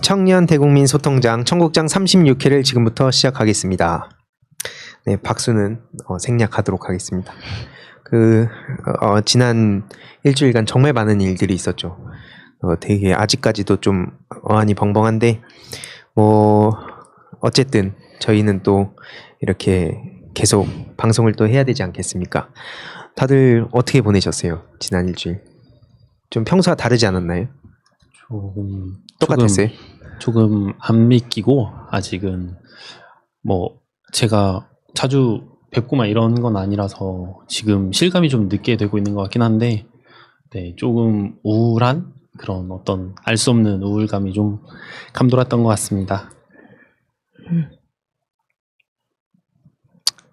청년 대국민 소통장 청국장 36회를 지금부터 시작하겠습니다. 네, 박수는 생략하도록 하겠습니다. 지난 일주일간 정말 많은 일들이 있었죠. 되게 아직까지도 좀 어안이 벙벙한데 어쨌든 저희는 또 이렇게 계속 방송을 또 해야 되지 않겠습니까? 다들 어떻게 보내셨어요? 지난 일주일 좀 평소와 다르지 않았나요? 똑같았어요? 조금 안 믿기고 아직은 제가 자주 뵙고만 이런 건 아니라서 지금 실감이 좀 늦게 되고 있는 것 같긴 한데, 네, 조금 우울한 그런 어떤 알 수 없는 우울감이 좀 감돌았던 것 같습니다.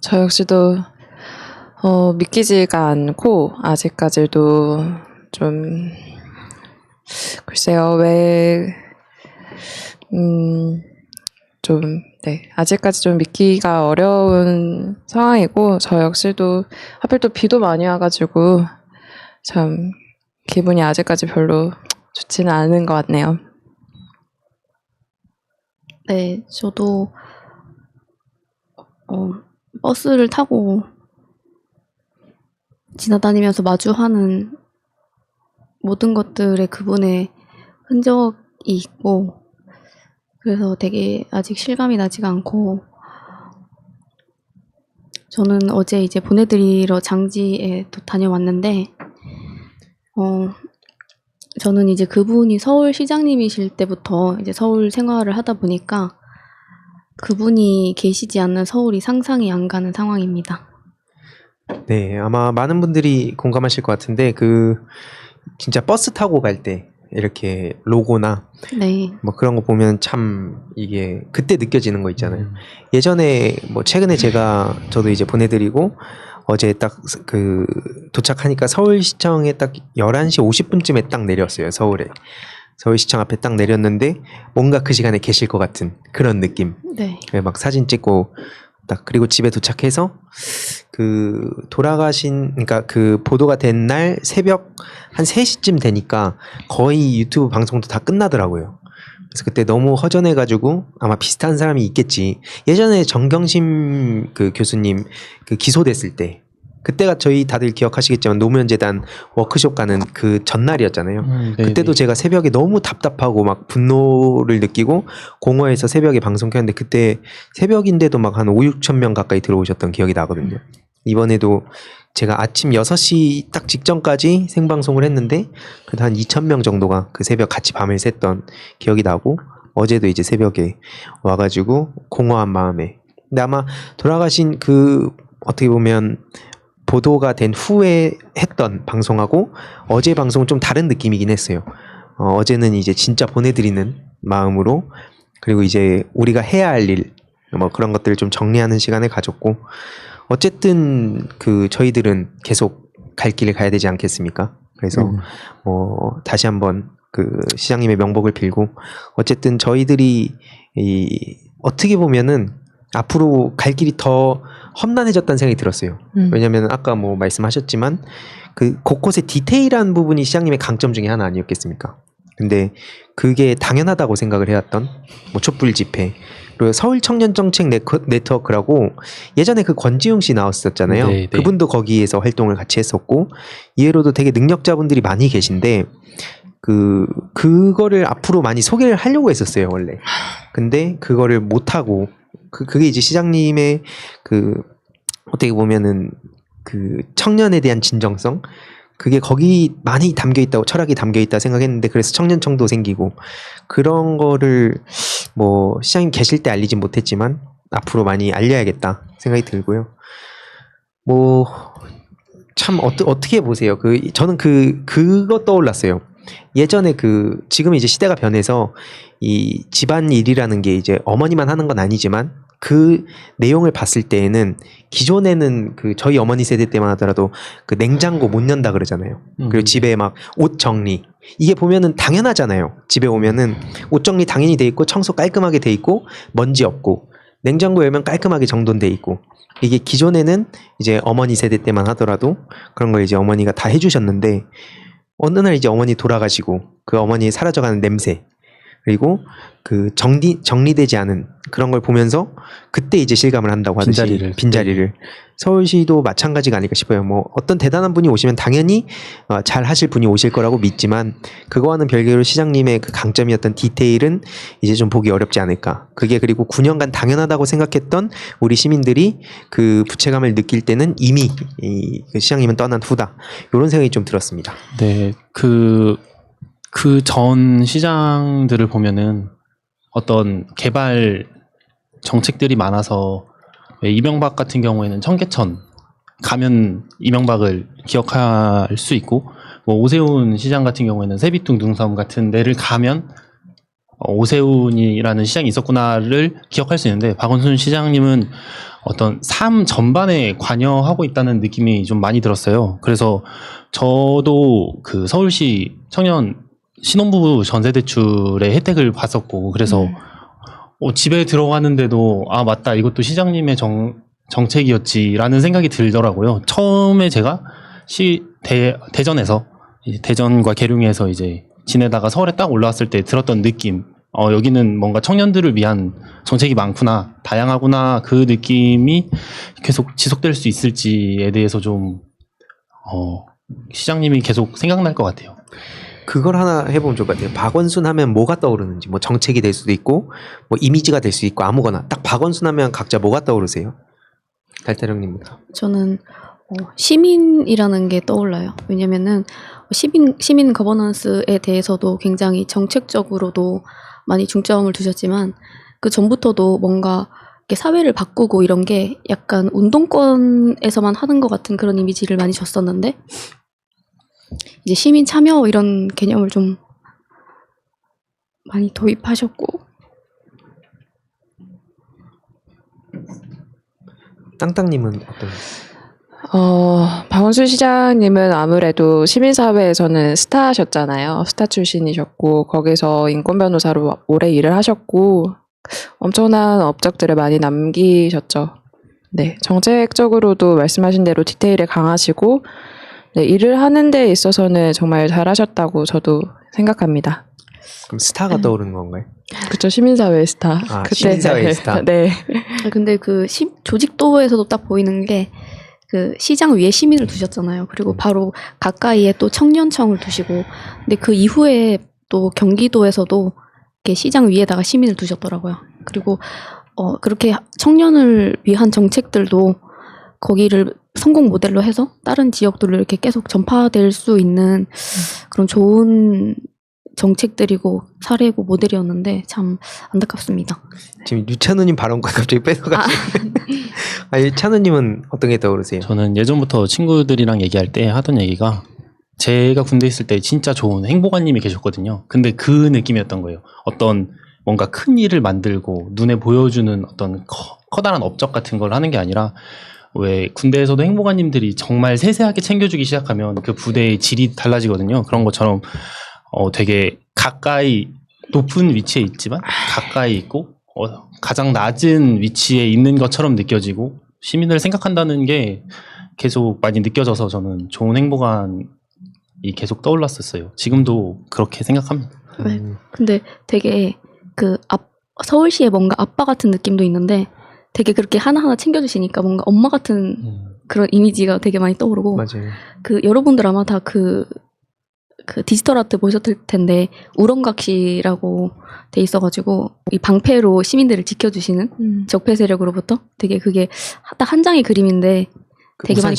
저 역시도 믿기지가 않고 아직까지도 좀 글쎄요, 아직까지 좀 믿기가 어려운 상황이고, 저 역시도 하필 또 비도 많이 와가지고 참 기분이 아직까지 별로 좋지는 않은 것 같네요. 네, 저도 버스를 타고 지나다니면서 마주하는 모든 것들에 그분의 흔적이 있고, 그래서 되게 아직 실감이 나지가 않고, 저는 어제 이제 보내드리러 장지에 또 다녀왔는데, 저는 이제 그분이 서울시장님이실 때부터 이제 서울 생활을 하다 보니까 그분이 계시지 않는 서울이 상상이 안 가는 상황입니다. 네, 아마 많은 분들이 공감하실 것 같은데 진짜 버스 타고 갈 때 이렇게 로고나 네. 그런 거 보면 참 이게 그때 느껴지는 거 있잖아요. 예전에 최근에 저도 이제 보내드리고 어제 딱 도착하니까 서울시청에 딱 11시 50분쯤에 딱 내렸어요. 서울시청 앞에 딱 내렸는데 뭔가 그 시간에 계실 것 같은 그런 느낌. 네. 막 사진 찍고 딱, 그리고 집에 도착해서 그러니까 보도가 된 날 새벽 한 3시쯤 되니까 거의 유튜브 방송도 다 끝나더라고요. 그래서 그때 너무 허전해가지고 아마 비슷한 사람이 있겠지. 예전에 정경심 교수님 기소됐을 때, 그때가 저희 다들 기억하시겠지만 노무현재단 워크숍 가는 그 전날이었잖아요. 그때도 제가 새벽에 너무 답답하고 막 분노를 느끼고 공허해서 새벽에 방송 켰는데, 그때 새벽인데도 막 한 5-6천 명 가까이 들어오셨던 기억이 나거든요. 이번에도 제가 아침 6시 딱 직전까지 생방송을 했는데 그래도 한 2천 명 정도가 그 새벽 같이 밤을 샜던 기억이 나고, 어제도 이제 새벽에 와가지고 공허한 마음에, 근데 아마 돌아가신 어떻게 보면 보도가 된 후에 했던 방송하고 어제 방송은 좀 다른 느낌이긴 했어요. 어제는 이제 진짜 보내드리는 마음으로, 그리고 이제 우리가 해야 할 일 그런 것들을 좀 정리하는 시간을 가졌고, 어쨌든 저희들은 계속 갈 길을 가야 되지 않겠습니까? 그래서 다시 한번 시장님의 명복을 빌고, 어쨌든 저희들이 어떻게 보면은 앞으로 갈 길이 더 험난해졌다는 생각이 들었어요. 왜냐면 아까 말씀하셨지만 곳곳에 디테일한 부분이 시장님의 강점 중에 하나 아니었겠습니까? 근데 그게 당연하다고 생각을 해왔던 촛불 집회, 그리고 서울 청년 정책 네트워크라고 예전에 권지웅 씨 나왔었잖아요. 네. 그분도 거기에서 활동을 같이 했었고, 이외로도 되게 능력자분들이 많이 계신데 그거를 앞으로 많이 소개를 하려고 했었어요, 원래. 근데 그거를 못하고, 그게 이제 시장님의 어떻게 보면은 청년에 대한 진정성, 그게 거기 많이 담겨있다고, 철학이 담겨있다 생각했는데, 그래서 청년청도 생기고, 그런 거를 시장님 계실 때 알리진 못했지만 앞으로 많이 알려야겠다 생각이 들고요. 참 어떻게 보세요? 저는 그거 떠올랐어요. 예전에 지금 이제 시대가 변해서 이 집안일이라는 게 이제 어머니만 하는 건 아니지만, 그 내용을 봤을 때에는 기존에는 저희 어머니 세대 때만 하더라도 냉장고 못 연다 그러잖아요. 그리고 집에 막 옷 정리, 이게 보면은 당연하잖아요. 집에 오면은 옷 정리 당연히 돼 있고, 청소 깔끔하게 돼 있고, 먼지 없고, 냉장고 열면 깔끔하게 정돈돼 있고, 이게 기존에는 이제 어머니 세대 때만 하더라도 그런 걸 이제 어머니가 다 해주셨는데, 어느 날 이제 어머니 돌아가시고 그 어머니 사라져가는 냄새, 그리고 그 정리되지 않은 그런 걸 보면서 그때 이제 실감을 한다고 하듯이 빈자리를 서울시도 마찬가지가 아닐까 싶어요. 뭐 어떤 대단한 분이 오시면 당연히 잘 하실 분이 오실 거라고 믿지만 그거와는 별개로 시장님의 그 강점이었던 디테일은 이제 좀 보기 어렵지 않을까. 그게 그리고 9년간 당연하다고 생각했던 우리 시민들이 그 부채감을 느낄 때는 이미 그 시장님은 떠난 후다. 이런 생각이 좀 들었습니다. 네, 그 전 시장들을 보면은 어떤 개발 정책들이 많아서 왜 이명박 같은 경우에는 청계천 가면 이명박을 기억할 수 있고 뭐 오세훈 시장 같은 경우에는 세비퉁 능섬 같은 데를 가면 오세훈이라는 시장이 있었구나를 기억할 수 있는데 박원순 시장님은 어떤 삶 전반에 관여하고 있다는 느낌이 좀 많이 들었어요. 그래서 저도 그 서울시 청년 신혼부부 전세대출의 혜택을 봤었고 그래서 집에 들어가는데도 아 맞다 이것도 시장님의 정책이었지라는 생각이 들더라고요. 처음에 제가 대전에서 대전과 계룡에서 이제 지내다가 서울에 딱 올라왔을 때 들었던 느낌 여기는 뭔가 청년들을 위한 정책이 많구나 다양하구나 그 느낌이 계속 지속될 수 있을지에 대해서 좀 시장님이 계속 생각날 것 같아요. 그걸 하나 해보면 좋을 것 같아요. 박원순 하면 뭐가 떠오르는지 뭐 정책이 될 수도 있고 뭐 이미지가 될 수도 있고 아무거나 딱 박원순 하면 각자 뭐가 떠오르세요? 달타령님부터. 저는 시민이라는 게 떠올라요. 왜냐면은 시민 거버넌스에 대해서도 굉장히 정책적으로도 많이 중점을 두셨지만 그 전부터도 뭔가 이렇게 사회를 바꾸고 이런 게 약간 운동권에서만 하는 것 같은 그런 이미지를 많이 줬었는데 이제 시민 참여 이런 개념을 좀 많이 도입하셨고 땅땅님은 어떤? 박원순 시장님은 아무래도 시민사회에서는 스타셨잖아요. 스타 출신이셨고 거기서 인권 변호사로 오래 일을 하셨고 엄청난 업적들을 많이 남기셨죠. 네, 정책적으로도 말씀하신 대로 디테일에 강하시고 네, 일을 하는 데 있어서는 정말 잘하셨다고 저도 생각합니다. 그럼 스타가 떠오르는 건가요? 그렇죠, 시민사회 스타. 아, 시민사회 스타. 네. 근데 그 조직도에서도 딱 보이는 게 그 시장 위에 시민을 두셨잖아요. 그리고 바로 가까이에 또 청년청을 두시고 근데 그 이후에 또 경기도에서도 이렇게 시장 위에다가 시민을 두셨더라고요. 그리고 그렇게 청년을 위한 정책들도 거기를 성공 모델로 해서 다른 지역들로 이렇게 계속 전파될 수 있는 그런 좋은 정책들이고 사례고 모델이었는데 참 안타깝습니다. 지금 유찬우님 발언과 갑자기 뺏어가지고. 찬우님은 어떤 게 떠오르세요? 저는 예전부터 친구들이랑 얘기할 때 하던 얘기가 제가 군대 있을 때 진짜 좋은 행보관님이 계셨거든요. 근데 그 느낌이었던 거예요. 어떤 뭔가 큰 일을 만들고 눈에 보여주는 어떤 커다란 업적 같은 걸 하는 게 아니라 왜 군대에서도 행보관님들이 정말 세세하게 챙겨주기 시작하면 그 부대의 질이 달라지거든요. 그런 것처럼 되게 가까이 높은 위치에 있지만 가까이 있고 가장 낮은 위치에 있는 것처럼 느껴지고 시민을 생각한다는 게 계속 많이 느껴져서 저는 좋은 행보관이 계속 떠올랐었어요. 지금도 그렇게 생각합니다. 네. 근데 되게 서울시에 뭔가 아빠 같은 느낌도 있는데 되게 그렇게 하나하나 챙겨주시니까 뭔가 엄마 같은 그런 이미지가 되게 많이 떠오르고 맞아요. 여러분들 아마 다 그 디지털 아트 보셨을 텐데 우렁각시라고 돼 있어가지고 이 방패로 시민들을 지켜주시는 적폐 세력으로부터 되게 그게 딱 한 장의 그림인데 되게 많이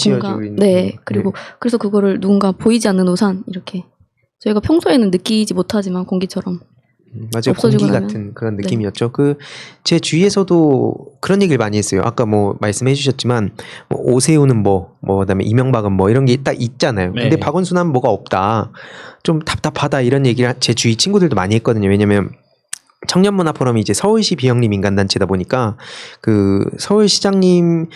네 그리고 그래서 그거를 누군가 보이지 않는 우산 이렇게 저희가 평소에는 느끼지 못하지만 공기처럼 맞아요. 공기 같은 그런 느낌이었죠. 제 주위에서도 그런 얘기를 많이 했어요. 아까 뭐 말씀해 주셨지만 오세훈은 그다음에 이명박은 이런 게 딱 있잖아요. 네. 근데 박원순 하면 뭐가 없다. 좀 답답하다 이런 얘기를 제 주위 친구들도 많이 했거든요. 왜냐면 청년문화포럼이 이제 서울시 비영리 민간단체다 보니까 그 서울시장님을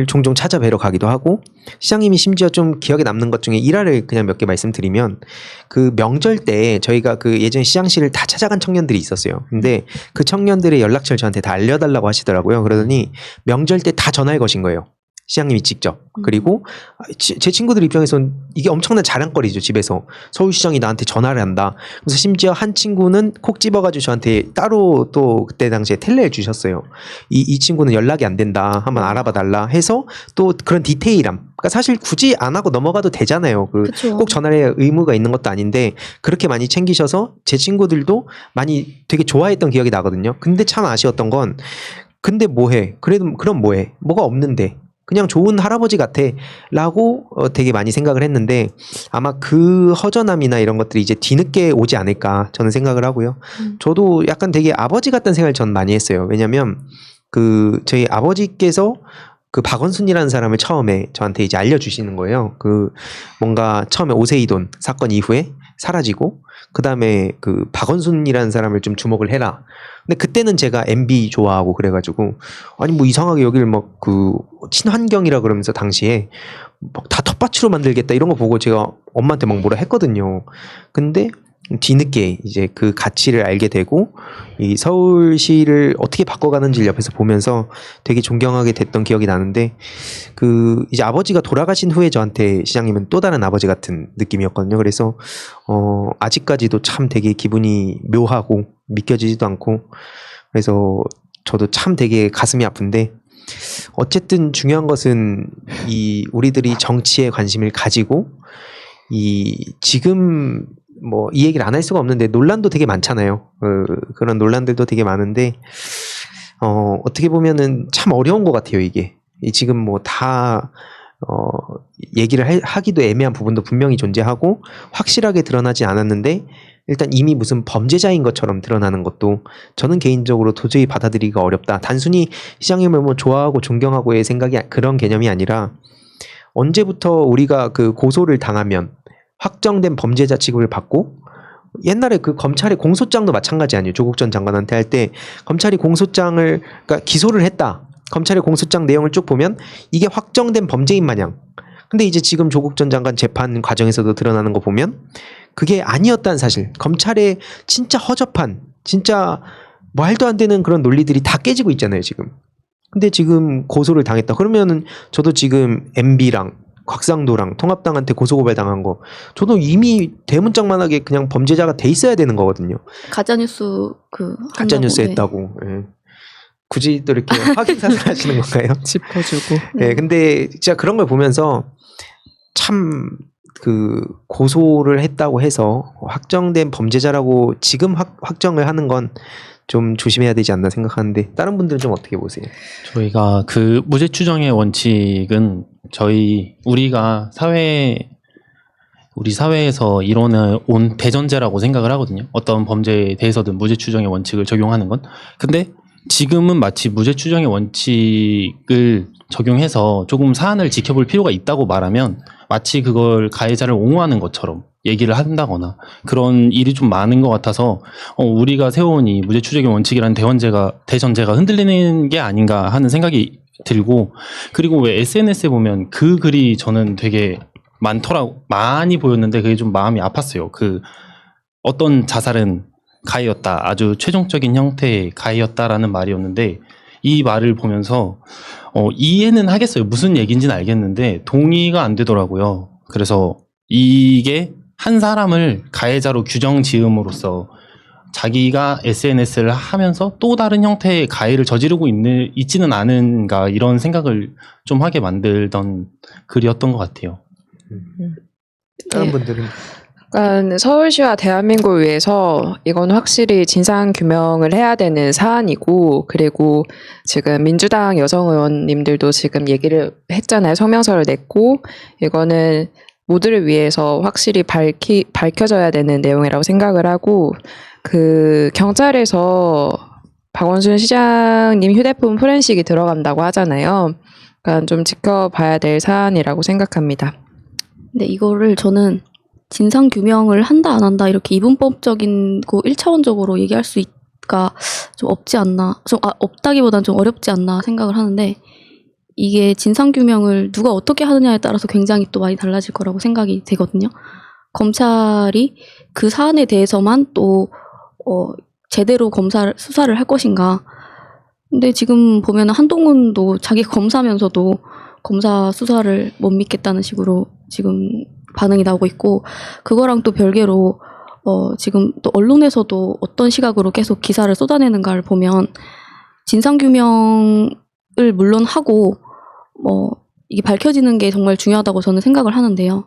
종종 찾아뵈러 가기도 하고 시장님이 심지어 좀 기억에 남는 것 중에 일화를 그냥 몇 개 말씀드리면 그 명절 때 저희가 그 예전 시장실을 다 찾아간 청년들이 있었어요. 근데 그 청년들의 연락처를 저한테 다 알려달라고 하시더라고요. 그러더니 명절 때 다 전화를 거신 거예요. 시장님이 직접. 그리고 제 친구들 입장에선 이게 엄청난 자랑거리죠. 집에서 서울시장이 나한테 전화를 한다. 그래서 심지어 한 친구는 콕 집어가지고 저한테 따로 또 그때 당시에 텔레를 주셨어요. 이 친구는 연락이 안 된다. 한번 알아봐 달라 해서 또 그런 디테일함. 그러니까 사실 굳이 안 하고 넘어가도 되잖아요. 그쵸. 꼭 전화할 의무가 있는 것도 아닌데 그렇게 많이 챙기셔서 제 친구들도 많이 되게 좋아했던 기억이 나거든요. 근데 참 아쉬웠던 건 근데 뭐해? 그래도 그럼 뭐해? 뭐가 없는데 그냥 좋은 할아버지 같아 라고 되게 많이 생각을 했는데 아마 그 허전함이나 이런 것들이 이제 뒤늦게 오지 않을까 저는 생각을 하고요. 저도 약간 되게 아버지 같다는 생각을 전 많이 했어요. 왜냐면 그 저희 아버지께서 그 박원순이라는 사람을 처음에 저한테 이제 알려주시는 거예요. 그 뭔가 처음에 오세이돈 사건 이후에 사라지고 그 다음에 그 박원순이라는 사람을 좀 주목을 해라. 근데 그때는 제가 MB 좋아하고 그래가지고 아니 뭐 이상하게 여기를 막 그 친환경이라 그러면서 당시에 막 다 텃밭으로 만들겠다 이런 거 보고 제가 엄마한테 막 뭐라 했거든요. 근데 뒤늦게 이제 그 가치를 알게 되고 이 서울시를 어떻게 바꿔가는지를 옆에서 보면서 되게 존경하게 됐던 기억이 나는데 그 이제 아버지가 돌아가신 후에 저한테 시장님은 또 다른 아버지 같은 느낌이었거든요. 그래서 아직까지도 참 되게 기분이 묘하고 믿겨지지도 않고 그래서 저도 참 되게 가슴이 아픈데 어쨌든 중요한 것은 이 우리들이 정치에 관심을 가지고 이 지금 뭐 이 얘기를 안 할 수가 없는데 논란도 되게 많잖아요. 그런 논란들도 되게 많은데 어떻게 보면은 참 어려운 것 같아요. 이게 지금 뭐 다 얘기를 하기도 애매한 부분도 분명히 존재하고 확실하게 드러나지 않았는데 일단 이미 무슨 범죄자인 것처럼 드러나는 것도 저는 개인적으로 도저히 받아들이기가 어렵다. 단순히 시장님을 뭐 좋아하고 존경하고의 생각이 그런 개념이 아니라 언제부터 우리가 그 고소를 당하면 확정된 범죄자 취급을 받고 옛날에 그 검찰의 공소장도 마찬가지 아니에요. 조국 전 장관한테 할 때 검찰이 공소장을 그러니까 기소를 했다. 검찰의 공소장 내용을 쭉 보면 이게 확정된 범죄인 마냥. 근데 이제 지금 조국 전 장관 재판 과정에서도 드러나는 거 보면 그게 아니었다는 사실. 검찰의 진짜 허접한 진짜 말도 안 되는 그런 논리들이 다 깨지고 있잖아요, 지금. 근데 지금 고소를 당했다. 그러면은 저도 지금 MB랑 곽상도랑 통합당한테 고소고발 당한 거 저도 이미 대문짝만하게 그냥 범죄자가 돼 있어야 되는 거거든요. 가짜뉴스 가짜뉴스 한다고, 했다고. 예. 굳이 또 이렇게 확인 사살 하시는 건가요? 짚어주고. 예, 근데 진짜 그런 걸 보면서 참 그 고소를 했다고 해서 확정된 범죄자라고 지금 확정을 하는 건 좀 조심해야 되지 않나 생각하는데 다른 분들은 좀 어떻게 보세요? 저희가 그 무죄 추정의 원칙은 우리가 우리 사회에서 일어나 온 대전제라고 생각을 하거든요. 어떤 범죄에 대해서든 무죄 추정의 원칙을 적용하는 건. 근데 지금은 마치 무죄 추정의 원칙을 적용해서 조금 사안을 지켜볼 필요가 있다고 말하면 마치 그걸 가해자를 옹호하는 것처럼 얘기를 한다거나 그런 일이 좀 많은 것 같아서 우리가 세워온 이 무죄 추정의 원칙이라는 대전제가 흔들리는 게 아닌가 하는 생각이 들고 그리고 왜 SNS에 보면 그 글이 저는 되게 많이 보였는데 그게 좀 마음이 아팠어요. 그 어떤 자살은 가해였다. 아주 최종적인 형태의 가해였다라는 말이었는데 이 말을 보면서 이해는 하겠어요. 무슨 얘기인지는 알겠는데 동의가 안 되더라고요. 그래서 이게 한 사람을 가해자로 규정 지음으로써 자기가 SNS를 하면서 또 다른 형태의 가해를 저지르고 있지는 않은가 이런 생각을 좀 하게 만들던 글이었던 것 같아요. 다른 네. 분들은 그러니까 서울시와 대한민국을 위해서 이건 확실히 진상 규명을 해야 되는 사안이고 그리고 지금 민주당 여성 의원님들도 지금 얘기를 했잖아요. 성명서를 냈고 이거는 모두를 위해서 확실히 밝혀져야 되는 내용이라고 생각을 하고 그 경찰에서 박원순 시장님 휴대폰 포렌식이 들어간다고 하잖아요. 그러니까 좀 지켜봐야 될 사안이라고 생각합니다. 근데 이거를 저는 진상 규명을 한다 안 한다 이렇게 이분법적인 거 1차원적으로 얘기할 수가 좀 없지 않나 없다기보단 좀 어렵지 않나 생각을 하는데 이게 진상 규명을 누가 어떻게 하느냐에 따라서 굉장히 또 많이 달라질 거라고 생각이 되거든요. 검찰이 그 사안에 대해서만 또 제대로 수사를 할 것인가. 근데 지금 보면 한동훈도 자기 검사면서도 검사 수사를 못 믿겠다는 식으로 지금 반응이 나오고 있고, 그거랑 또 별개로 지금 또 언론에서도 어떤 시각으로 계속 기사를 쏟아내는가를 보면 진상규명을 물론 하고 이게 밝혀지는 게 정말 중요하다고 저는 생각을 하는데요.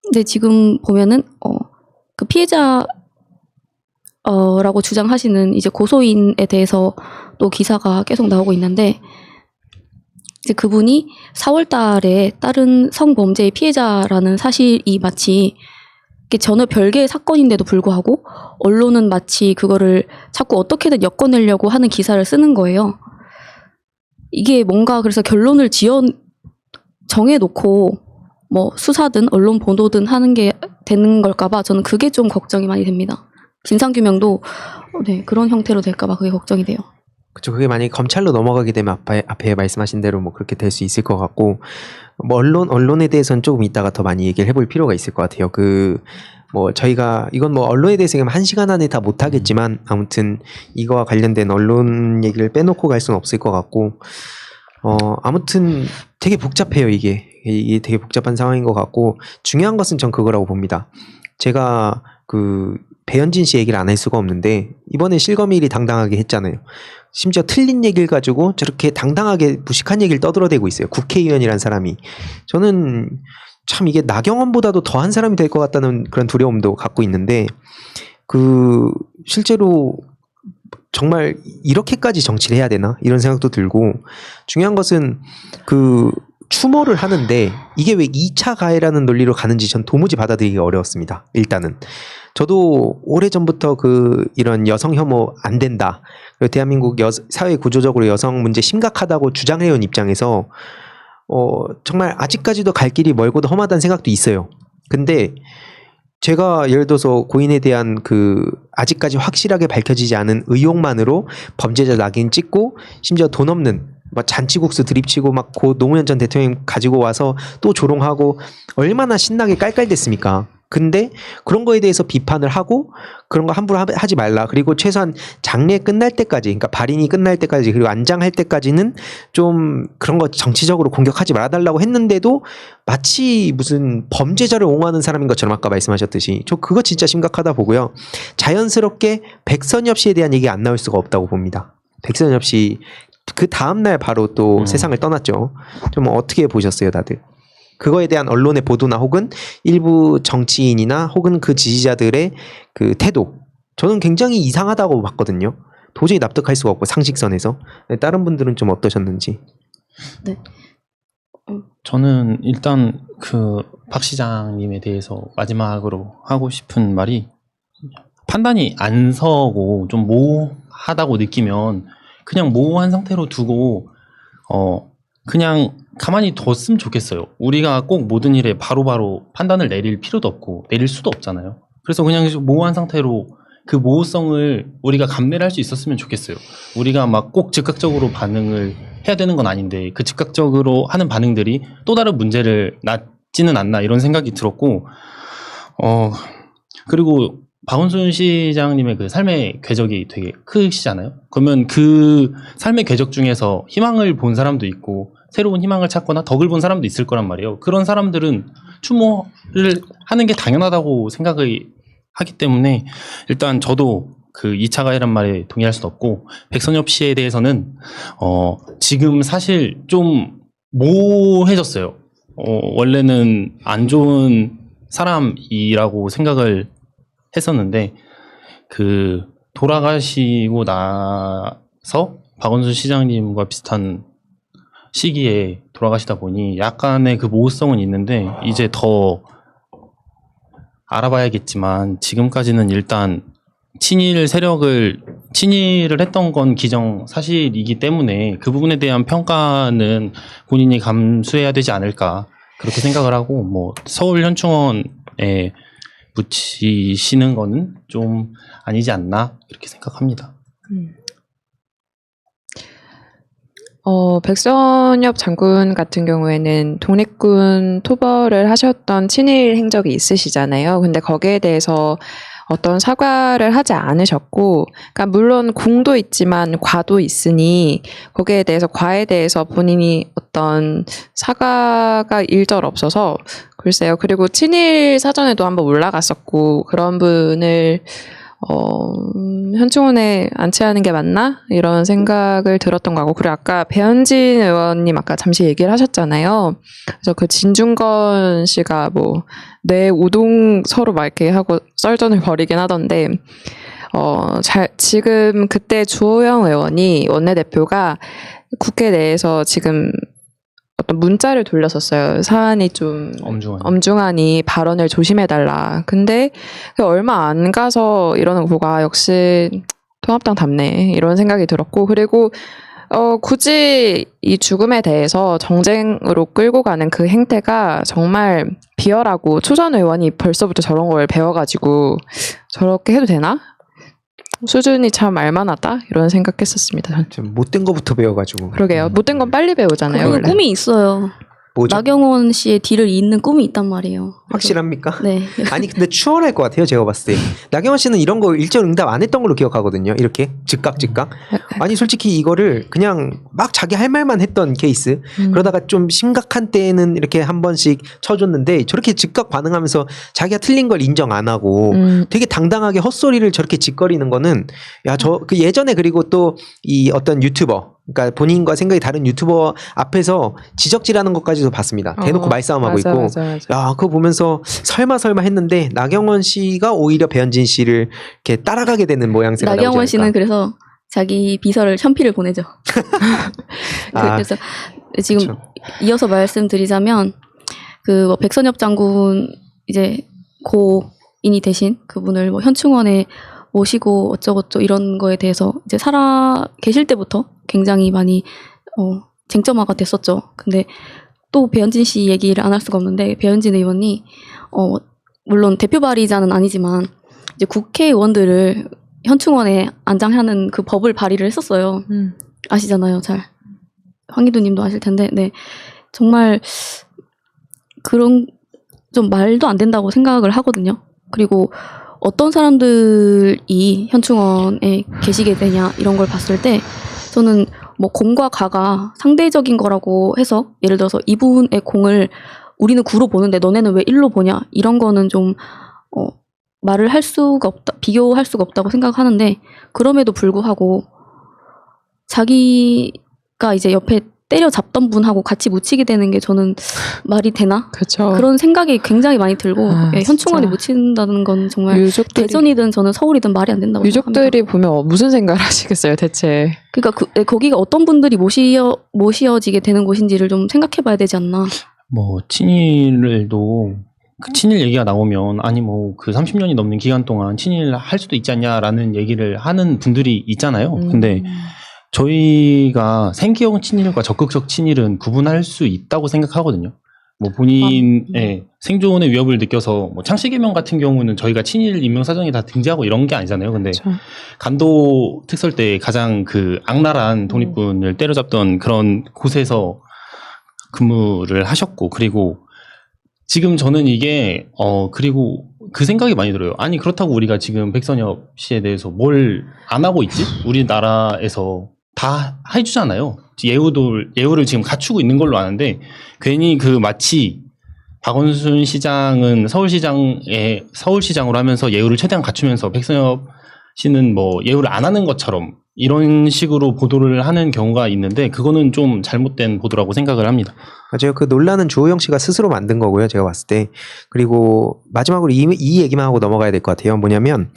근데 지금 보면은 그 피해자 라고 주장하시는 이제 고소인에 대해서 또 기사가 계속 나오고 있는데, 이제 그분이 4월 달에 다른 성범죄의 피해자라는 사실이 마치 이게 전혀 별개의 사건인데도 불구하고 언론은 마치 그거를 자꾸 어떻게든 엮어내려고 하는 기사를 쓰는 거예요. 이게 뭔가 그래서 결론을 정해놓고 뭐 수사든 언론 보도든 하는 게 되는 걸까봐 저는 그게 좀 걱정이 많이 됩니다. 진상규명도 네, 그런 형태로 될까봐 그게 걱정이 돼요. 그렇죠. 그게 만약에 검찰로 넘어가게 되면 앞에 말씀하신 대로 뭐 그렇게 될 수 있을 것 같고, 뭐 언론에 대해서는 조금 이따가 더 많이 얘기를 해볼 필요가 있을 것 같아요. 뭐 저희가 이건 뭐 언론에 대해서 얘기하면 1시간 안에 다 못하겠지만 아무튼 이거와 관련된 언론 얘기를 빼놓고 갈 수는 없을 것 같고, 아무튼 되게 복잡해요. 이게 되게 복잡한 상황인 것 같고, 중요한 것은 전 그거라고 봅니다. 제가 배현진 씨 얘기를 안 할 수가 없는데, 이번에 실검일이 당당하게 했잖아요. 심지어 틀린 얘기를 가지고 저렇게 당당하게 무식한 얘기를 떠들어대고 있어요. 국회의원이란 사람이. 저는 참 이게 나경원보다도 더한 사람이 될 것 같다는 그런 두려움도 갖고 있는데, 실제로 정말 이렇게까지 정치를 해야 되나? 이런 생각도 들고, 중요한 것은 추모를 하는데 이게 왜 2차 가해라는 논리로 가는지 전 도무지 받아들이기 어려웠습니다. 일단은 저도 오래전부터 이런 여성 혐오 안 된다, 대한민국 사회 구조적으로 여성 문제 심각하다고 주장해온 입장에서 정말 아직까지도 갈 길이 멀고도 험하다는 생각도 있어요. 근데 제가 예를 들어서 고인에 대한 아직까지 확실하게 밝혀지지 않은 의혹만으로 범죄자 낙인 찍고, 심지어 돈 없는 막 잔치국수 드립치고 막 고 노무현 전 대통령 가지고 와서 또 조롱하고 얼마나 신나게 깔깔댔습니까? 근데 그런 거에 대해서 비판을 하고 그런 거 함부로 하지 말라. 그리고 최소한 장례 끝날 때까지, 그러니까 발인이 끝날 때까지, 그리고 안장할 때까지는 좀 그런 거 정치적으로 공격하지 말아달라고 했는데도 마치 무슨 범죄자를 옹호하는 사람인 것처럼 아까 말씀하셨듯이, 저 그거 진짜 심각하다 보고요. 자연스럽게 백선엽 씨에 대한 얘기 안 나올 수가 없다고 봅니다. 백선엽 씨 그 다음날 바로 또 세상을 떠났죠. 좀 어떻게 보셨어요, 다들? 그거에 대한 언론의 보도나 혹은 일부 정치인이나 혹은 그 지지자들의 태도, 저는 굉장히 이상하다고 봤거든요. 도저히 납득할 수가 없고, 상식선에서. 다른 분들은 좀 어떠셨는지. 네. 저는 일단 박 시장님에 대해서 마지막으로 하고 싶은 말이, 판단이 안 서고 좀 모호하다고 느끼면 그냥 모호한 상태로 두고 그냥 가만히 뒀으면 좋겠어요. 우리가 꼭 모든 일에 바로바로 판단을 내릴 필요도 없고 내릴 수도 없잖아요. 그래서 그냥 모호한 상태로 그 모호성을 우리가 감내를 할 수 있었으면 좋겠어요. 우리가 막 꼭 즉각적으로 반응을 해야 되는 건 아닌데 그 즉각적으로 하는 반응들이 또 다른 문제를 낳지는 않나, 이런 생각이 들었고, 그리고 박원순 시장님의 그 삶의 궤적이 되게 크시잖아요. 그러면 그 삶의 궤적 중에서 희망을 본 사람도 있고 새로운 희망을 찾거나 덕을 본 사람도 있을 거란 말이에요. 그런 사람들은 추모를 하는 게 당연하다고 생각을 하기 때문에, 일단 저도 2차 가해란 말에 동의할 수는 없고, 백선엽 씨에 대해서는 지금 사실 좀 모호해졌어요. 원래는 안 좋은 사람이라고 생각을 했었는데, 돌아가시고 나서 박원순 시장님과 비슷한 시기에 돌아가시다 보니 약간의 모호성은 있는데, 이제 더 알아봐야겠지만 지금까지는 일단 친일을 했던 건 기정사실이기 때문에 그 부분에 대한 평가는 본인이 감수해야 되지 않을까, 그렇게 생각을 하고, 뭐 서울현충원에 붙이시는 거는 좀 아니지 않나, 이렇게 생각합니다. 백선엽 장군 같은 경우에는 독립군 토벌을 하셨던 친일 행적이 있으시잖아요. 근데 거기에 대해서 어떤 사과를 하지 않으셨고, 그러니까 물론 공도 있지만 과도 있으니 거기에 대해서 과에 대해서 본인이 어떤 사과가 일절 없어서 글쎄요. 그리고 친일 사전에도 한번 올라갔었고 그런 분을 현충원에 안치하는 게 맞나? 이런 생각을 들었던 거고. 그리고 아까 배현진 의원님 아까 잠시 얘기를 하셨잖아요. 그래서 그 진중건 씨가 뭐, 내 우동 서로 막 이렇게 하고 썰전을 벌이긴 하던데, 지금 그때 주호영 의원이 원내대표가 국회 내에서 지금 어떤 문자를 돌렸었어요. 사안이 좀 엄중하니 발언을 조심해달라. 근데 얼마 안 가서 이러는 거 보고 역시 통합당답네 이런 생각이 들었고, 그리고 굳이 이 죽음에 대해서 정쟁으로 끌고 가는 그 행태가 정말 비열하고 초선 의원이 벌써부터 저런 걸 배워가지고 저렇게 해도 되나? 수준이 참 알만하다 이런 생각했었습니다. 좀 못된 거부터 배워가지고. 그러게요. 못된 건 빨리 배우잖아요. 그리고 원래. 꿈이 있어요. 뭐죠? 나경원 씨의 뒤를 잇는 꿈이 있단 말이에요. 확실합니까? 네. 아니 근데 추월할 것 같아요. 제가 봤을 때 나경원 씨는 이런 거 일절 응답 안 했던 걸로 기억하거든요. 이렇게 즉각 아니 솔직히 이거를 그냥 막 자기 할 말만 했던 케이스. 그러다가 좀 심각한 때에는 이렇게 한 번씩 쳐줬는데 저렇게 즉각 반응하면서 자기가 틀린 걸 인정 안 하고 되게 당당하게 헛소리를 저렇게 짓거리는 거는 야 저 그 예전에 그리고 또 이 어떤 유튜버 그러니까 본인과 생각이 다른 유튜버 앞에서 지적질하는 것까지도 봤습니다. 대놓고 말싸움하고 맞아, 있고. 맞아. 야, 그거 보면서 설마 했는데 나경원 씨가 오히려 배현진 씨를 이렇게 따라가게 되는 모양새가 나오지 나경원 않을까. 씨는 그래서 자기 비서를 현피를 보내죠. 아, 그래서 지금 그쵸. 이어서 말씀드리자면 그 뭐 백선엽 장군 이제 고인이 되신 그분을 뭐 현충원에 모시고 어쩌고저쩌고 이런 거에 대해서 이제 살아 계실 때부터 굉장히 많이 쟁점화가 됐었죠. 근데 또 배현진 씨 얘기를 안 할 수가 없는데 배현진 의원이 물론 대표 발의자는 아니지만 이제 국회의원들을 현충원에 안장하는 그 법을 발의를 했었어요. 아시잖아요, 잘. 황희도님도 아실 텐데, 네 정말 그런 좀 말도 안 된다고 생각을 하거든요. 그리고 어떤 사람들이 현충원에 계시게 되냐 이런 걸 봤을 때 저는 뭐 공과 가가 상대적인 거라고 해서 예를 들어서 이분의 공을 우리는 구로 보는데 너네는 왜 일로 보냐 이런 거는 좀 말을 할 수가 없다, 비교할 수가 없다고 생각하는데 그럼에도 불구하고 자기가 이제 옆에 때려잡던 분하고 같이 묻히게 되는 게 저는 말이 되나? 그렇죠. 그런 생각이 굉장히 많이 들고 아, 현충원에 진짜. 묻힌다는 건 정말 유족들이 대전이든 저는 서울이든 말이 안 된다고 생각합니다. 유족들이 보면 무슨 생각을 하시겠어요, 대체? 그러니까 거기가 어떤 분들이 모시어지게 되는 곳인지를 좀 생각해봐야 되지 않나. 뭐 친일도 그 친일 얘기가 나오면 아니 뭐 그 30년이 넘는 기간 동안 친일 할 수도 있지 않냐라는 얘기를 하는 분들이 있잖아요. 근데 저희가 생계형 친일과 적극적 친일은 구분할 수 있다고 생각하거든요. 뭐 본인의 생존의 위협을 느껴서 뭐 창씨개명 같은 경우는 저희가 친일 임명사정에 다 등재하고 이런 게 아니잖아요. 근데 그렇죠. 간도 특설 때 가장 그 악랄한 독립군을 때려잡던 그런 곳에서 근무를 하셨고 그리고 지금 저는 이게 그리고 그 생각이 많이 들어요. 아니 그렇다고 우리가 지금 백선엽 씨에 대해서 뭘 안 하고 있지? 우리나라에서 다 해주잖아요. 예우를 지금 갖추고 있는 걸로 아는데 괜히 그 마치 박원순 시장은 서울시장으로 하면서 예우를 최대한 갖추면서 백선엽 씨는 뭐 예우를 안 하는 것처럼 이런 식으로 보도를 하는 경우가 있는데 그거는 좀 잘못된 보도라고 생각을 합니다. 맞아요. 그 논란은 주호영 씨가 스스로 만든 거고요. 제가 봤을 때. 그리고 마지막으로 이 얘기만 하고 넘어가야 될 것 같아요. 뭐냐면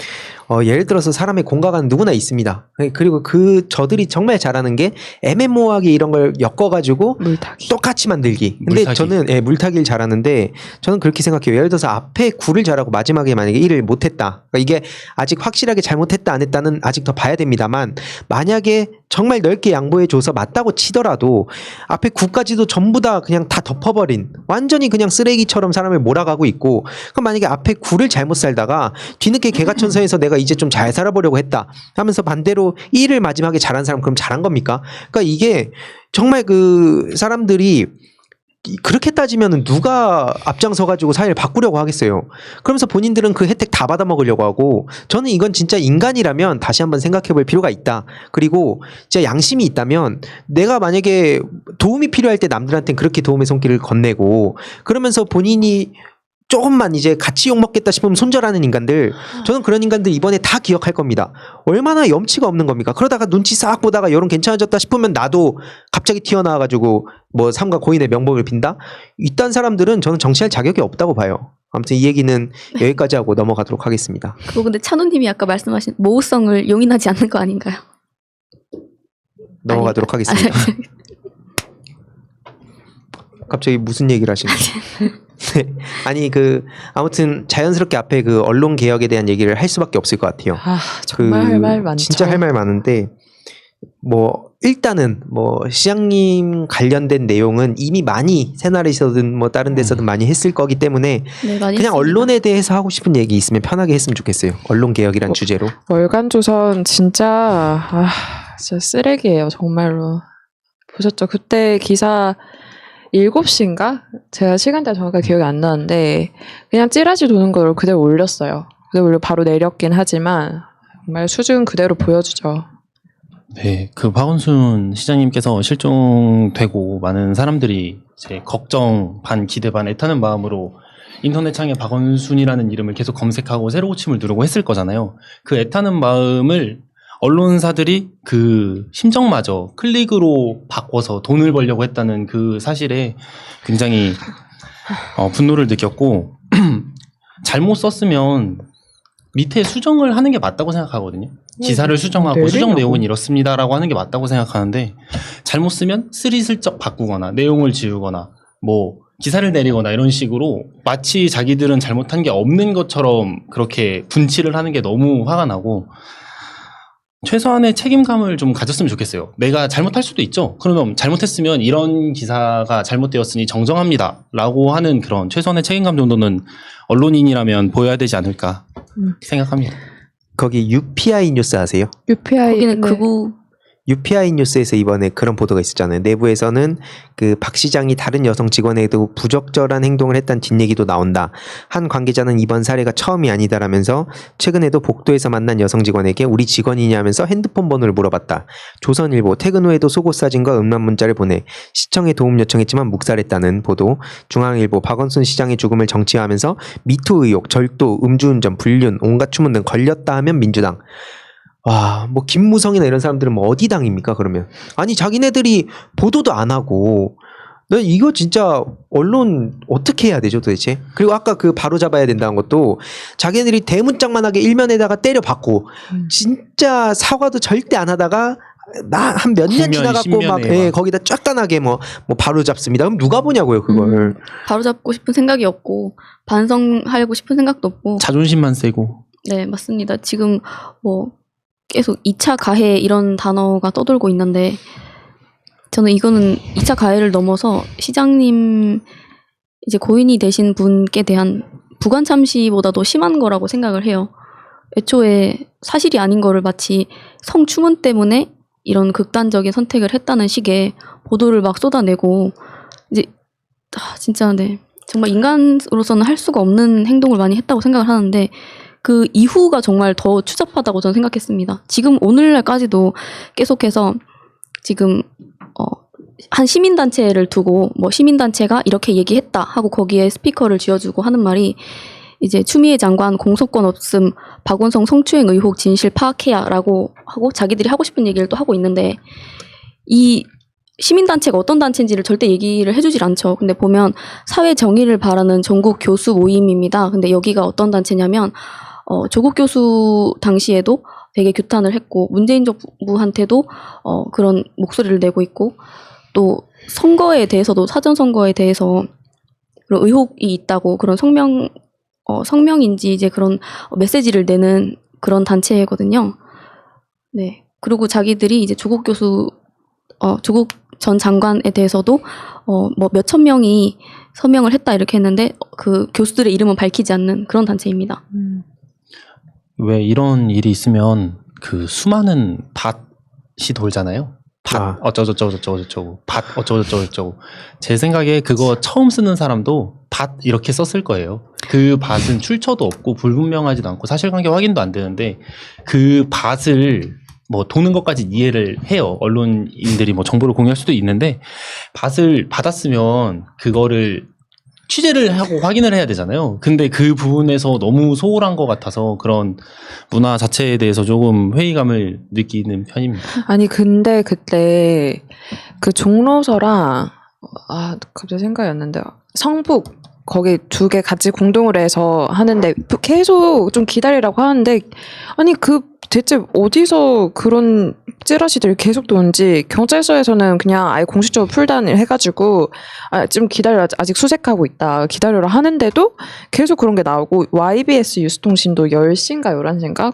예를 들어서 사람의 공과는 누구나 있습니다. 그리고 저들이 정말 잘하는 게 애매모호하게 이런 걸 엮어가지고 물타기. 똑같이 만들기. 근데 물타기. 저는 물타기를 잘하는데 저는 그렇게 생각해요. 예를 들어서 앞에 9를 잘하고 마지막에 만약에 1을 못했다. 그러니까 이게 아직 확실하게 잘못했다 안 했다는 아직 더 봐야 됩니다만 만약에 정말 넓게 양보해줘서 맞다고 치더라도 앞에 9까지도 전부 다 그냥 다 덮어버린 완전히 그냥 쓰레기처럼 사람을 몰아가고 있고 그럼 만약에 앞에 9를 잘못 살다가 뒤늦게 개가천선에서 내가 이제 좀 잘 살아보려고 했다 하면서 반대로 1을 마지막에 잘한 사람 그럼 잘한 겁니까? 그러니까 이게 정말 그 사람들이 그렇게 따지면 누가 앞장서가지고 사회를 바꾸려고 하겠어요. 그러면서 본인들은 그 혜택 다 받아먹으려고 하고 저는 이건 진짜 인간이라면 다시 한번 생각해볼 필요가 있다. 그리고 진짜 양심이 있다면 내가 만약에 도움이 필요할 때 남들한테는 그렇게 도움의 손길을 건네고 그러면서 본인이 조금만 이제 같이 욕먹겠다 싶으면 손절하는 인간들 저는 그런 인간들 이번에 다 기억할 겁니다. 얼마나 염치가 없는 겁니까? 그러다가 눈치 싹 보다가 여론 괜찮아졌다 싶으면 나도 갑자기 튀어나와가지고 뭐 삼가 고인의 명복을 빈다? 이딴 사람들은 저는 정치할 자격이 없다고 봐요. 아무튼 이 얘기는 여기까지 하고 넘어가도록 하겠습니다. 그거 근데 찬호님이 아까 말씀하신 모호성을 용인하지 않는 거 아닌가요? 넘어가도록 하겠습니다. 갑자기 무슨 얘기를 하시는 거예요? 네. 아니 아무튼 자연스럽게 앞에 그 언론 개혁에 대한 얘기를 할 수밖에 없을 것 같아요. 정말 할 말 많죠. 진짜 할 말 많은데 뭐 일단은 뭐 시장님 관련된 내용은 이미 많이 새날에서든 뭐 다른 데서든 많이 했을 거기 때문에 네, 많이 그냥 했습니다. 언론에 대해서 하고 싶은 얘기 있으면 편하게 했으면 좋겠어요. 언론 개혁이란 주제로. 월간조선 진짜 쓰레기예요 정말로. 보셨죠? 그때 기사 7시인가? 제가 시간대 정확하게 기억이 안 나는데 그냥 찌라시 도는 걸 그대로 올렸어요. 그대로 올려 바로 내렸긴 하지만 정말 수준 그대로 보여주죠. 네, 그 박원순 시장님께서 실종되고 많은 사람들이 이제 걱정 반 기대 반 애타는 마음으로 인터넷창에 박원순이라는 이름을 계속 검색하고 새로 고침을 누르고 했을 거잖아요. 그 애타는 마음을 언론사들이 그 심정마저 클릭으로 바꿔서 돈을 벌려고 했다는 그 사실에 굉장히 분노를 느꼈고 잘못 썼으면 밑에 수정을 하는 게 맞다고 생각하거든요. 기사를 수정하고 수정 내용은 이렇습니다라고 하는 게 맞다고 생각하는데 잘못 쓰면 스리슬쩍 바꾸거나 내용을 지우거나 뭐 기사를 내리거나 이런 식으로 마치 자기들은 잘못한 게 없는 것처럼 그렇게 분치를 하는 게 너무 화가 나고 최소한의 책임감을 좀 가졌으면 좋겠어요. 내가 잘못할 수도 있죠. 그럼 잘못했으면 이런 기사가 잘못되었으니 정정합니다 라고 하는 그런 최소한의 책임감 정도는 언론인이라면 보여야 되지 않을까 생각합니다. 거기 UPI 뉴스 아세요? UPI 거기는 극우 UPI 뉴스에서 이번에 그런 보도가 있었잖아요. 내부에서는 그 박 시장이 다른 여성 직원에게도 부적절한 행동을 했다는 뒷얘기도 나온다. 한 관계자는 이번 사례가 처음이 아니다라면서 최근에도 복도에서 만난 여성 직원에게 우리 직원이냐면서 핸드폰 번호를 물어봤다. 조선일보 퇴근 후에도 속옷 사진과 음란 문자를 보내 시청에 도움 요청했지만 묵살했다는 보도. 중앙일보 박원순 시장의 죽음을 정치화하면서 미투 의혹, 절도, 음주운전, 불륜, 온갖 추문 등 걸렸다 하면 민주당. 와, 뭐 김무성이나 이런 사람들은 뭐 어디 당입니까 그러면? 아니 자기네들이 보도도 안 하고 나 이거 진짜 언론 어떻게 해야 되죠 도대체? 그리고 아까 그 바로 잡아야 된다는 것도 자기네들이 대문짝만하게 일면에다가 때려 받고 진짜 사과도 절대 안 하다가 나 한 몇 년 9년, 지나갖고 막 10년에 막. 거기다 쫙간하게 뭐 바로 잡습니다. 그럼 누가 보냐고요 그걸? 바로잡고 싶은 생각이 없고 반성하고 싶은 생각도 없고 자존심만 세고 네 맞습니다. 지금 뭐 계속 2차 가해 이런 단어가 떠돌고 있는데 저는 이거는 2차 가해를 넘어서 시장님 이제 고인이 되신 분께 대한 부관 참시보다도 심한 거라고 생각을 해요. 애초에 사실이 아닌 거를 마치 성추문 때문에 이런 극단적인 선택을 했다는 식의 보도를 막 쏟아내고 이제 진짜 네 정말 인간으로서는 할 수가 없는 행동을 많이 했다고 생각을 하는데 그 이후가 정말 더 추잡하다고 저는 생각했습니다. 지금 오늘날까지도 계속해서 지금 한 시민단체를 두고 뭐 시민단체가 이렇게 얘기했다 하고 거기에 스피커를 쥐어주고 하는 말이 이제 추미애 장관 공소권 없음 박원성 성추행 의혹 진실 파악해야 라고 하고 자기들이 하고 싶은 얘기를 또 하고 있는데 이 시민단체가 어떤 단체인지를 절대 얘기를 해주질 않죠. 근데 보면 사회 정의를 바라는 전국 교수 모임입니다. 근데 여기가 어떤 단체냐면 조국 교수 당시에도 되게 규탄을 했고 문재인 정부한테도 그런 목소리를 내고 있고 또 선거에 대해서도 사전 선거에 대해서 그런 의혹이 있다고 그런 성명인지 이제 그런 메시지를 내는 그런 단체거든요. 네. 그리고 자기들이 이제 조국 전 장관에 대해서도 뭐 몇천 명이 서명을 했다 이렇게 했는데 그 교수들의 이름은 밝히지 않는 그런 단체입니다. 왜 이런 일이 있으면 그 수많은 밭이 돌잖아요. 아. 어쩌고저쩌고 밭 어쩌고저쩌고 제 생각에 그거 처음 쓰는 사람도 밭 이렇게 썼을 거예요. 그 밭은 출처도 없고 불분명하지도 않고 사실관계 확인도 안 되는데 그 밭을 뭐 도는 것까지 이해를 해요. 언론인들이 뭐 정보를 공유할 수도 있는데 밭을 받았으면 그거를 취재를 하고 확인을 해야 되잖아요. 근데 그 부분에서 너무 소홀한 것 같아서 그런 문화 자체에 대해서 조금 회의감을 느끼는 편입니다. 아니 근데 그때 그 종로서랑 갑자기 생각이 안 나는데 성북 거기 두 개 같이 공동으로 해서 하는데 계속 좀 기다리라고 하는데 아니 그 대체 어디서 그런 찌라시들이 계속 도는지 경찰서에서는 그냥 아예 공식적으로 풀단을 해가지고 좀 기다려라 아직 수색하고 있다 기다려라 하는데도 계속 그런 게 나오고 YBS 뉴스통신도 10시인가 11시인가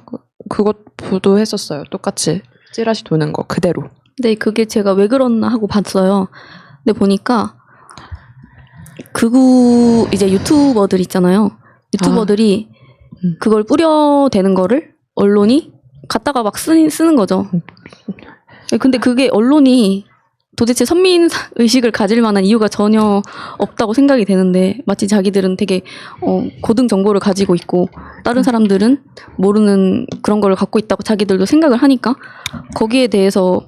그것 보도했었어요. 똑같이 찌라시 도는 거 그대로. 근데 그게 제가 왜 그러나 하고 봤어요. 근데 보니까 극우 이제 유튜버들 있잖아요. 유튜버들이 그걸 뿌려대는 거를 언론이 갖다가 막 쓰는 거죠. 근데 그게 언론이 도대체 선민 의식을 가질 만한 이유가 전혀 없다고 생각이 되는데 마치 자기들은 되게 고등 정보를 가지고 있고 다른 사람들은 모르는 그런 걸 갖고 있다고 자기들도 생각을 하니까 거기에 대해서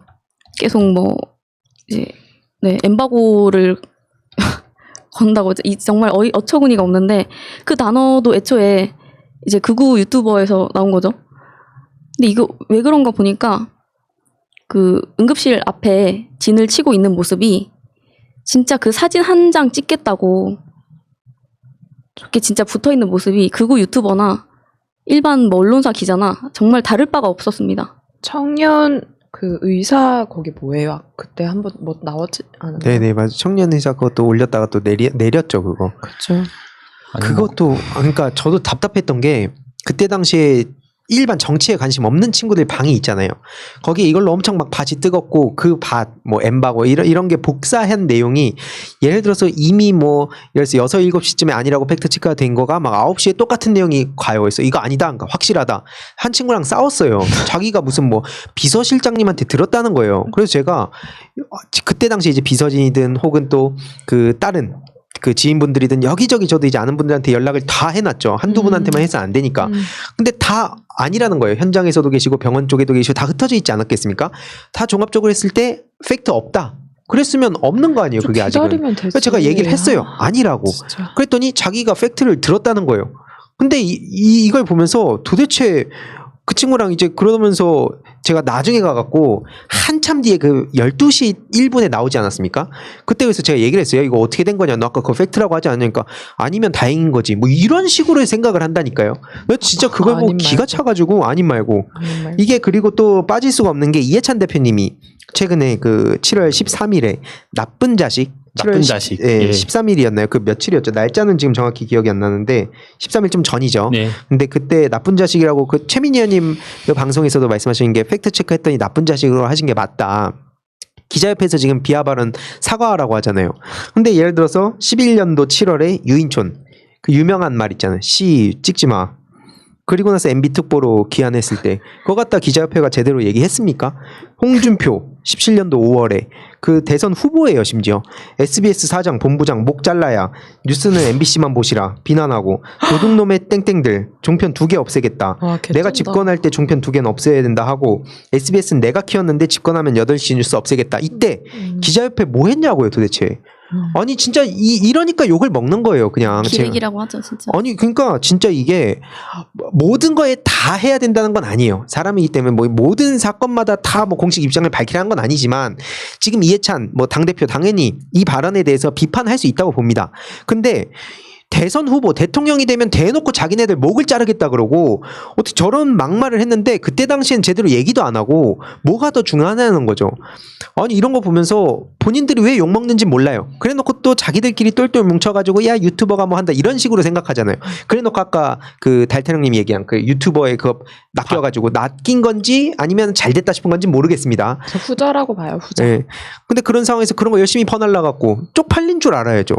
계속 뭐 이제 엠바고를 건다고 정말 어처구니가 없는데 그 단어도 애초에 이제 극우 유튜버에서 나온 거죠. 근데 이거 왜 그런가 보니까 그 응급실 앞에 진을 치고 있는 모습이 진짜 그 사진 한 장 찍겠다고 저렇게 진짜 붙어 있는 모습이 극우 유튜버나 일반 뭐 언론사 기자나 정말 다를 바가 없었습니다. 청년 그 의사 거기 뭐예요? 그때 한번 뭐 나왔지 않았나요? 네네 맞아. 청년 의사 그것도 올렸다가 또 내렸죠 그거. 그렇죠. 그것도 그러니까 저도 답답했던 게 그때 당시에 일반 정치에 관심 없는 친구들 방이 있잖아요. 거기에 이걸로 엄청 막 밭이 뜨겁고 그 밭, 뭐 엠바고 이런 게 복사한 내용이 예를 들어서 이미 뭐 예를 들어서 6, 7시쯤에 아니라고 팩트 체크가 된 거가 막 9시에 똑같은 내용이 가요. 그래서 이거 아니다. 그러니까 확실하다. 한 친구랑 싸웠어요. 자기가 무슨 뭐 비서실장님한테 들었다는 거예요. 그래서 제가 그때 당시 이제 비서진이든 혹은 또 그 다른 그 지인분들이든 여기저기 저도 이제 아는 분들한테 연락을 다 해놨죠. 한두 분한테만 해서 안 되니까. 근데 다 아니라는 거예요. 현장에서도 계시고 병원 쪽에도 계시고 다 흩어져 있지 않았겠습니까? 다 종합적으로 했을 때 팩트 없다. 그랬으면 없는 거 아니에요. 그게 아직은. 그래서 제가 얘기를 했어요. 아니라고. 진짜. 그랬더니 자기가 팩트를 들었다는 거예요. 근데 이걸 보면서 도대체 그 친구랑 이제 그러면서 제가 나중에 가갖고 한참 뒤에 그 12시 1분에 나오지 않았습니까? 그때 그래서 제가 얘기를 했어요. 이거 어떻게 된 거냐? 너 아까 그거 팩트라고 하지 않으니까 아니면 다행인 거지. 뭐 이런 식으로 생각을 한다니까요. 나 진짜 그걸 보고 기가 차가지고 아님 말고. 이게 그리고 또 빠질 수가 없는 게 이해찬 대표님이 최근에 그 7월 13일에 나쁜 자식 나쁜 자식. 예, 13일이었나요? 그 며칠이었죠? 날짜는 지금 정확히 기억이 안 나는데 13일 좀 전이죠. 네. 근데 그때 나쁜 자식이라고 그 최민희 의원님 그 방송에서도 말씀하신 게 팩트 체크했더니 나쁜 자식으로 하신 게 맞다. 기자협회에서 지금 비하 발언 사과하라고 하잖아요. 근데 예를 들어서 11년도 7월에 유인촌 그 유명한 말 있잖아요. 씨 찍지 마. 그리고 나서 MB 특보로 기한했을 때 그거 갖다 기자협회가 제대로 얘기했습니까? 홍준표 17년도 5월에 그 대선 후보예요. 심지어 SBS 사장 본부장 목 잘라야 뉴스는 MBC만 보시라 비난하고 도둑놈의 땡땡들 종편 2개 없애겠다. 내가 집권할 때 종편 2개는 없애야 된다 하고 SBS는 내가 키웠는데 집권하면 8시 뉴스 없애겠다. 이때 기자협회 뭐 했냐고요 도대체. 아니 진짜 이러니까 욕을 먹는 거예요. 그냥 기레기라고 하죠 진짜. 아니 그러니까 진짜 이게 모든 거에 다 해야 된다는 건 아니에요. 사람이기 때문에 뭐 모든 사건마다 다 뭐 공식 입장을 밝히라는 건 아니지만 지금 이해찬 뭐 당대표 당연히 이 발언에 대해서 비판할 수 있다고 봅니다. 근데 대선 후보 대통령이 되면 대놓고 자기네들 목을 자르겠다 그러고 어떻게 저런 막말을 했는데 그때 당시엔 제대로 얘기도 안 하고 뭐가 더 중요하냐는 거죠. 아니 이런 거 보면서 본인들이 왜 욕먹는지 몰라요. 그래놓고 또 자기들끼리 똘똘 뭉쳐가지고 야 유튜버가 뭐 한다 이런 식으로 생각하잖아요. 그래놓고 아까 그 달태령님이 얘기한 그 유튜버에 그거 낚여가지고 낚인 건지 아니면 잘 됐다 싶은 건지 모르겠습니다. 저 후자라고 봐요. 후자. 네. 근데 그런 상황에서 그런 거 열심히 퍼날라갖고 쪽팔린 줄 알아야죠.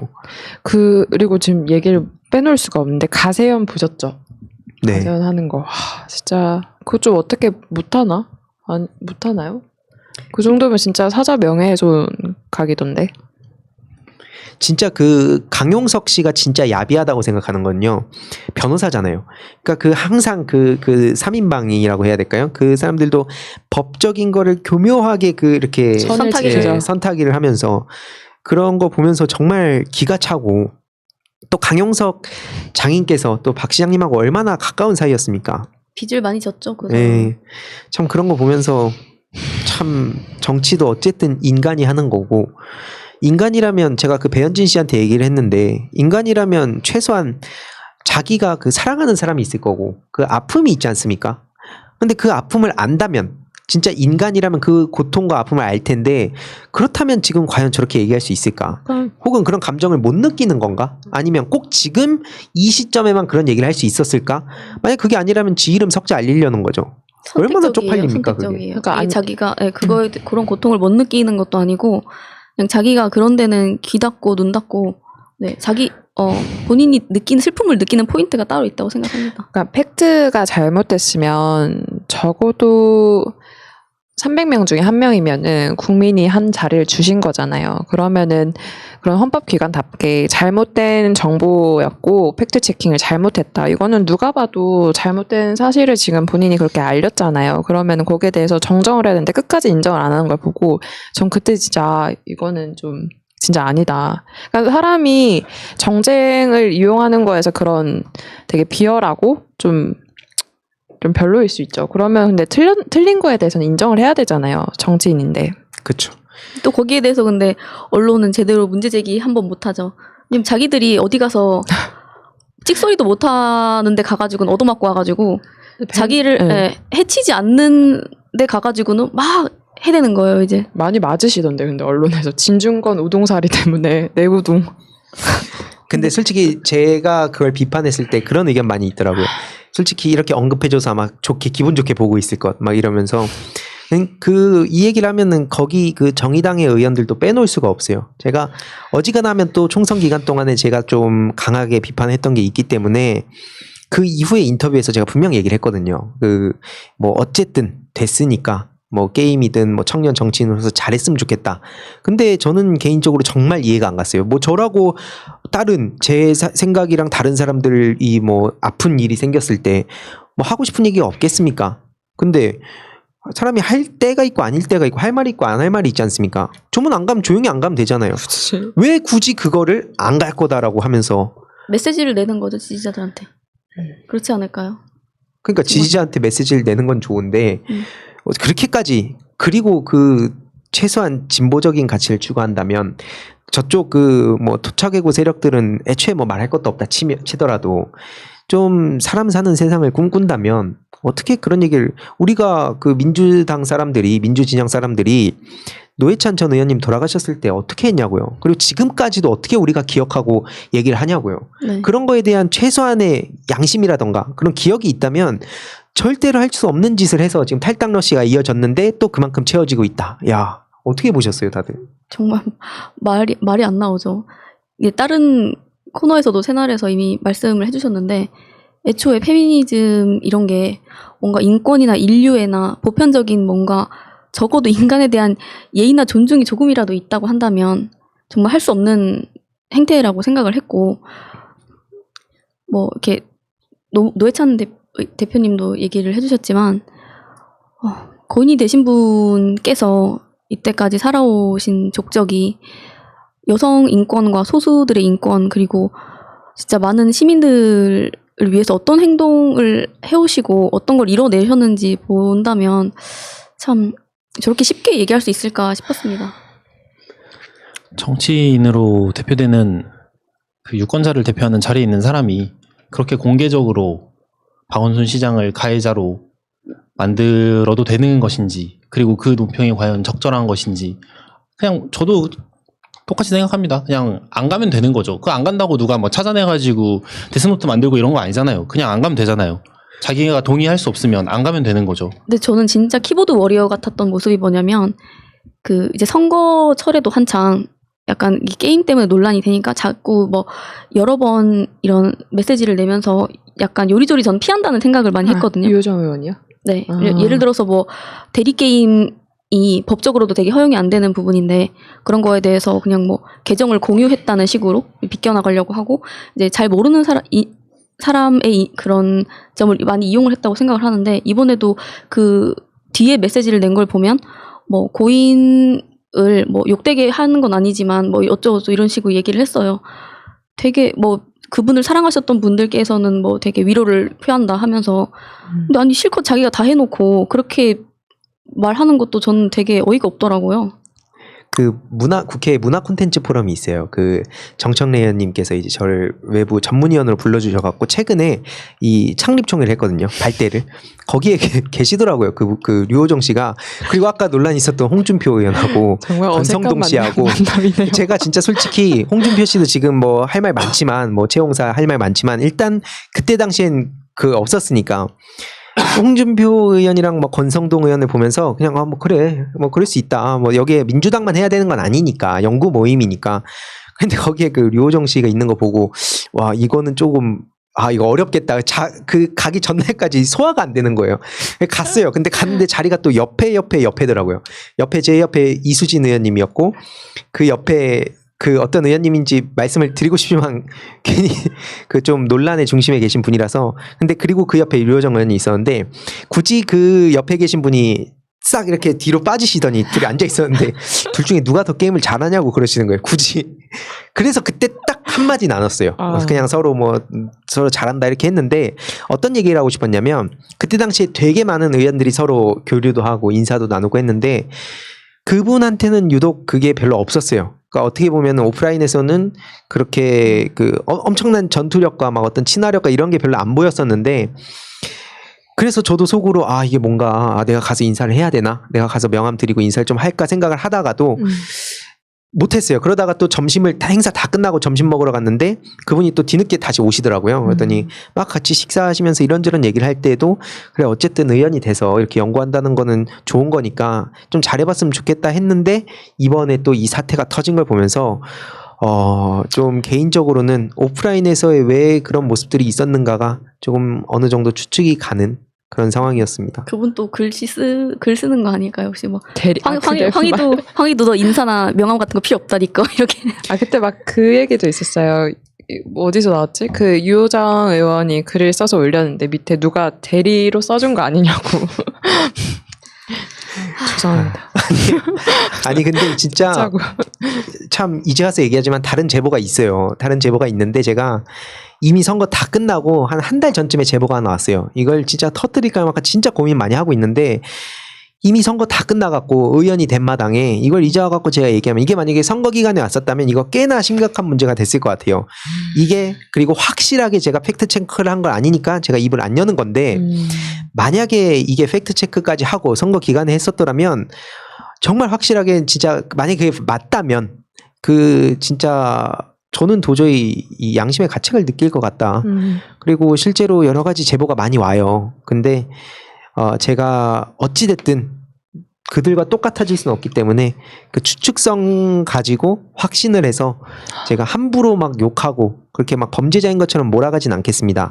그리고 지금 얘기를 빼놓을 수가 없는데 가세연 보셨죠? 네. 가세연 하는 거 진짜 그거 좀 어떻게 못하나? 못하나요? 그 정도면 진짜 사자 명예훼손 각이던데. 진짜 그 강용석 씨가 진짜 야비하다고 생각하는 건요. 변호사잖아요. 그러니까 그 항상 그 3인방이라고 해야 될까요? 그 사람들도 법적인 거를 교묘하게 그 이렇게 선택이죠. 선타기를 하면서 그런 거 보면서 정말 기가 차고 또 강용석 장인께서 또 박 시장님하고 얼마나 가까운 사이였습니까? 빚을 많이 졌죠. 그 네. 참 그런 거 보면서 참 정치도 어쨌든 인간이 하는 거고 인간이라면 제가 그 배현진 씨한테 얘기를 했는데 인간이라면 최소한 자기가 그 사랑하는 사람이 있을 거고 그 아픔이 있지 않습니까? 근데 그 아픔을 안다면 진짜 인간이라면 그 고통과 아픔을 알 텐데 그렇다면 지금 과연 저렇게 얘기할 수 있을까? 혹은 그런 감정을 못 느끼는 건가? 아니면 꼭 지금 이 시점에만 그런 얘기를 할 수 있었을까? 만약 그게 아니라면 지 이름 석자 알리려는 거죠. 얼마나 쪽팔립니까, 그게? 선택적이에요. 그러니까 그게 자기가 그거에 그런 고통을 못 느끼는 것도 아니고 그냥 자기가 그런 데는 귀 닫고 눈 닫고 자기 본인이 느끼는 슬픔을 느끼는 포인트가 따로 있다고 생각합니다. 그러니까 팩트가 잘못됐으면 적어도 300명 중에 1명이면은 국민이 한 자리를 주신 거잖아요. 그러면은 그런 헌법기관답게 잘못된 정보였고 팩트 체킹을 잘못했다. 이거는 누가 봐도 잘못된 사실을 지금 본인이 그렇게 알렸잖아요. 그러면은 거기에 대해서 정정을 해야 되는데 끝까지 인정을 안 하는 걸 보고 전 그때 진짜 이거는 좀 진짜 아니다. 그러니까 사람이 정쟁을 이용하는 거에서 그런 되게 비열하고 좀 별로일 수 있죠. 그러면 근데 틀린 거에 대해서는 인정을 해야 되잖아요. 정치인인데. 그렇죠. 또 거기에 대해서 근데 언론은 제대로 문제 제기 한 번 못 하죠. 왜냐면 자기들이 어디 가서 찍소리도 못 하는데 가가지고는 얻어맞고 와가지고 자기를 해치지 않는 데 가가지고는 막 해대는 거예요, 이제. 많이 맞으시던데 근데 언론에서 진중권 우동사리 때문에 내우동. 근데 솔직히 제가 그걸 비판했을 때 그런 의견 많이 있더라고요. 솔직히 이렇게 언급해줘서 막 좋게 기분 좋게 보고 있을 것 막 이러면서 이 얘기를 하면은 거기 그 정의당의 의원들도 빼놓을 수가 없어요. 제가 어지간하면 또 총선 기간 동안에 제가 좀 강하게 비판했던 게 있기 때문에 그 이후에 인터뷰에서 제가 분명 얘기를 했거든요. 뭐 어쨌든 됐으니까 뭐 게임이든 뭐 청년 정치인으로서 잘했으면 좋겠다. 근데 저는 개인적으로 정말 이해가 안 갔어요. 뭐 저라고 다른 제 생각이랑 다른 사람들이 뭐 아픈 일이 생겼을 때 뭐 하고 싶은 얘기가 없겠습니까? 근데 사람이 할 때가 있고 아닐 때가 있고 할 말이 있고 안 할 말이 있지 않습니까? 조문 안 가면 조용히 안 가면 되잖아요. 왜 굳이 그거를 안 갈 거다라고 하면서 메시지를 내는 거죠, 지지자들한테. 그렇지 않을까요? 그러니까 지지자한테 메시지를 내는 건 좋은데 그렇게까지 그리고 그 최소한 진보적인 가치를 추구한다면 저쪽 그 뭐 토착외고 세력들은 애초에 뭐 말할 것도 없다 치더라도 좀 사람 사는 세상을 꿈꾼다면 어떻게 그런 얘기를 우리가 그 민주당 사람들이 민주진영 사람들이 노회찬 전 의원님 돌아가셨을 때 어떻게 했냐고요. 그리고 지금까지도 어떻게 우리가 기억하고 얘기를 하냐고요. 네. 그런 거에 대한 최소한의 양심이라던가 그런 기억이 있다면 절대로 할 수 없는 짓을 해서 지금 탈당 러시가 이어졌는데 또 그만큼 채워지고 있다. 야, 어떻게 보셨어요, 다들? 정말 말이 안 나오죠. 이게 다른 코너에서도 새날에서 이미 말씀을 해주셨는데 애초에 페미니즘 이런 게 뭔가 인권이나 인류애나 보편적인 뭔가 적어도 인간에 대한 예의나 존중이 조금이라도 있다고 한다면 정말 할 수 없는 행태라고 생각을 했고 뭐 이렇게 노회찬 대표님도 얘기를 해주셨지만 고인이 되신 분께서 이때까지 살아오신 족적이 여성 인권과 소수들의 인권 그리고 진짜 많은 시민들을 위해서 어떤 행동을 해오시고 어떤 걸 이뤄내셨는지 본다면 참 저렇게 쉽게 얘기할 수 있을까 싶었습니다. 정치인으로 대표되는 그 유권자를 대표하는 자리에 있는 사람이 그렇게 공개적으로 박원순 시장을 가해자로 만들어도 되는 것인지 그리고 그 논평이 과연 적절한 것인지 그냥 저도 똑같이 생각합니다. 그냥 안 가면 되는 거죠. 그 안 간다고 누가 뭐 찾아내가지고 데스노트 만들고 이런 거 아니잖아요. 그냥 안 가면 되잖아요. 자기가 동의할 수 없으면 안 가면 되는 거죠. 근데 저는 진짜 키보드 워리어 같았던 모습이 뭐냐면 그 이제 선거철에도 한창 약간 이 게임 때문에 논란이 되니까 자꾸 뭐 여러 번 이런 메시지를 내면서 약간 요리조리 전 피한다는 생각을 많이 했거든요. 유호정 의원이요? 네. 예를 들어서 뭐 대리게임 이 법적으로도 되게 허용이 안 되는 부분인데 그런 거에 대해서 그냥 뭐 계정을 공유했다는 식으로 비껴나가려고 하고 이제 잘 모르는 사람의 그런 점을 많이 이용을 했다고 생각을 하는데 이번에도 그 뒤에 메시지를 낸 걸 보면 뭐 고인을 뭐 욕되게 하는 건 아니지만 뭐 어쩌고저쩌고 이런 식으로 얘기를 했어요. 되게 뭐 그분을 사랑하셨던 분들께서는 뭐 되게 위로를 표한다 하면서 근데 아니 실컷 자기가 다 해놓고 그렇게 말하는 것도 저는 되게 어이가 없더라고요. 그 국회 문화 콘텐츠 포럼이 있어요. 그 정청래 의원님께서 이제 저를 외부 전문위원으로 불러주셔갖고 최근에 이 창립총회를 했거든요. 발대를. 거기에 계시더라고요. 그 류호정 씨가. 그리고 아까 논란이 있었던 홍준표 의원하고 정말 권성동 씨하고. 만남이네요. 제가 진짜 솔직히 홍준표 씨도 지금 뭐 할 말 많지만 뭐 채용사 할 말 많지만 일단 그때 당시엔 없었으니까. 홍준표 의원이랑 뭐 권성동 의원을 보면서 그냥 뭐 그래 뭐 그럴 수 있다 뭐 여기에 민주당만 해야 되는 건 아니니까 연구 모임이니까 근데 거기에 그 류호정 씨가 있는 거 보고 와 이거는 조금 이거 어렵겠다 그 가기 전날까지 소화가 안 되는 거예요. 갔어요. 근데 갔는데 자리가 또 옆에더라고요. 제 옆에 이수진 의원님이었고 그 옆에 그 어떤 의원님인지 말씀을 드리고 싶지만 괜히 그 좀 논란의 중심에 계신 분이라서 근데 그리고 그 옆에 류호정 의원이 있었는데 굳이 그 옆에 계신 분이 싹 이렇게 뒤로 빠지시더니 둘이 앉아 있었는데 둘 중에 누가 더 게임을 잘하냐고 그러시는 거예요. 굳이. 그래서 그때 딱 한마디 나눴어요. 그냥 서로 잘한다 이렇게 했는데 어떤 얘기를 하고 싶었냐면 그때 당시에 되게 많은 의원들이 서로 교류도 하고 인사도 나누고 했는데 그분한테는 유독 그게 별로 없었어요. 그러니까 어떻게 보면 오프라인에서는 그렇게 엄청난 전투력과 막 어떤 친화력과 이런 게 별로 안 보였었는데 그래서 저도 속으로 이게 뭔가 내가 가서 인사를 해야 되나? 내가 가서 명함 드리고 인사를 좀 할까 생각을 하다가도 못했어요. 그러다가 또 행사 다 끝나고 점심 먹으러 갔는데 그분이 또 뒤늦게 다시 오시더라고요. 그랬더니 막 같이 식사하시면서 이런저런 얘기를 할 때도 그래 어쨌든 의원이 돼서 이렇게 연구한다는 거는 좋은 거니까 좀 잘해봤으면 좋겠다 했는데 이번에 또 이 사태가 터진 걸 보면서 좀 개인적으로는 오프라인에서의 왜 그런 모습들이 있었는가가 조금 어느 정도 추측이 가는 그런 상황이었습니다. 그분 또 글 쓰는 거 아닐까요? 혹시 뭐 그래, 황희도 너 인사나 명함 같은 거 필요 없다니까 이렇게. 그때 막 그 얘기도 있었어요. 뭐 어디서 나왔지? 그 유호정 의원이 글을 써서 올렸는데 밑에 누가 대리로 써준 거 아니냐고. 죄송합니다. 아니 근데 진짜 참 이제 와서 얘기하지만 다른 제보가 있어요. 다른 제보가 있는데 제가 이미 선거 다 끝나고 한 달 전쯤에 제보가 나왔어요. 이걸 진짜 터뜨릴까 말까 진짜 고민 많이 하고 있는데 이미 선거 다 끝나갖고 의원이 된 마당에 이걸 이제 와갖고 제가 얘기하면 이게 만약에 선거 기간에 왔었다면 이거 꽤나 심각한 문제가 됐을 것 같아요. 이게 그리고 확실하게 제가 팩트 체크를 한 건 아니니까 제가 입을 안 여는 건데 만약에 이게 팩트 체크까지 하고 선거 기간에 했었더라면 정말 확실하게 진짜 만약에 그게 맞다면 진짜 저는 도저히 이 양심의 가책을 느낄 것 같다. 그리고 실제로 여러 가지 제보가 많이 와요. 근데 제가 어찌됐든 그들과 똑같아질 수는 없기 때문에 그 추측성 가지고 확신을 해서 제가 함부로 막 욕하고 그렇게 막 범죄자인 것처럼 몰아가진 않겠습니다.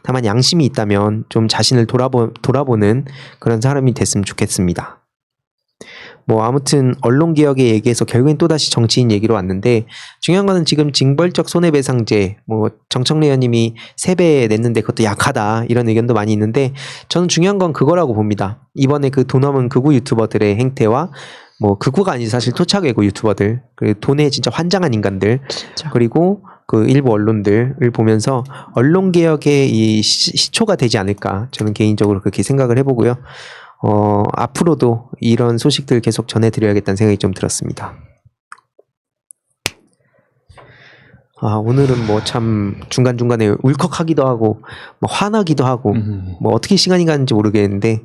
다만 양심이 있다면 좀 자신을 돌아보는 그런 사람이 됐으면 좋겠습니다. 뭐 아무튼 언론개혁의 얘기에서 결국엔 또다시 정치인 얘기로 왔는데 중요한 거는 지금 징벌적 손해배상제 뭐 정청래 의원님이 3배 냈는데 그것도 약하다 이런 의견도 많이 있는데 저는 중요한 건 그거라고 봅니다. 이번에 그 돈 없는 극우 유튜버들의 행태와 뭐 극우가 아니지 사실 토착외고 유튜버들 그리고 돈에 진짜 환장한 인간들 진짜. 그리고 그 일부 언론들을 보면서 언론개혁의 이 시초가 되지 않을까 저는 개인적으로 그렇게 생각을 해보고요. 앞으로도 이런 소식들 계속 전해드려야겠다는 생각이 좀 들었습니다. 오늘은 뭐 참 중간중간에 울컥하기도 하고, 뭐 화나기도 하고, 뭐 어떻게 시간이 가는지 모르겠는데,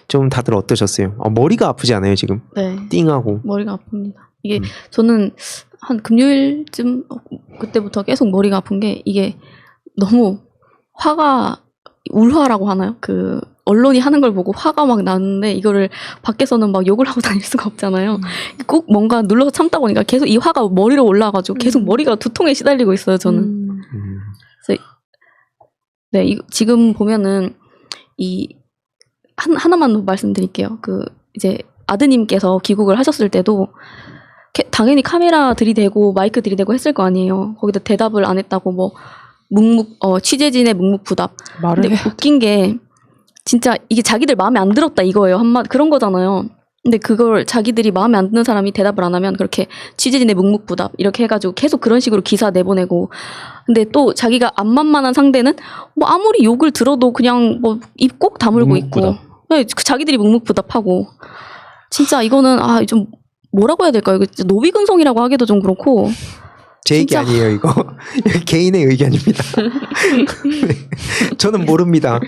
좀 다들 어떠셨어요? 머리가 아프지 않아요, 지금? 네. 띵하고. 머리가 아픕니다. 이게 저는 한 금요일쯤 그때부터 계속 머리가 아픈 게 이게 너무 울화라고 하나요? 그 언론이 하는 걸 보고 화가 막 나는데 이거를 밖에서는 막 욕을 하고 다닐 수가 없잖아요. 꼭 뭔가 눌러서 참다 보니까 계속 이 화가 머리로 올라가지고 계속 머리가 두통에 시달리고 있어요. 저는. 그래서 네, 지금 보면은 하나만 말씀드릴게요. 이제 아드님께서 귀국을 하셨을 때도 당연히 카메라 들이대고 마이크 들이대고 했을 거 아니에요. 거기다 대답을 안 했다고 뭐 취재진의 묵묵부답. 말을 근데 해. 웃긴 게 진짜 이게 자기들 마음에 안 들었다 이거예요. 그런 거잖아요. 근데 그걸 자기들이 마음에 안 드는 사람이 대답을 안 하면 그렇게 취재진의 묵묵부답 이렇게 해가지고 계속 그런 식으로 기사 내보내고. 근데 또 자기가 안 만만한 상대는 뭐 아무리 욕을 들어도 그냥 뭐 입 꼭 다물고 있고. 묵묵부답. 네, 자기들이 묵묵부답하고. 진짜 이거는 좀 뭐라고 해야 될까요? 이거 진짜 노비근성이라고 하기도 좀 그렇고. 제 얘기 진짜. 아니에요 이거. 개인의 의견입니다. 저는 모릅니다.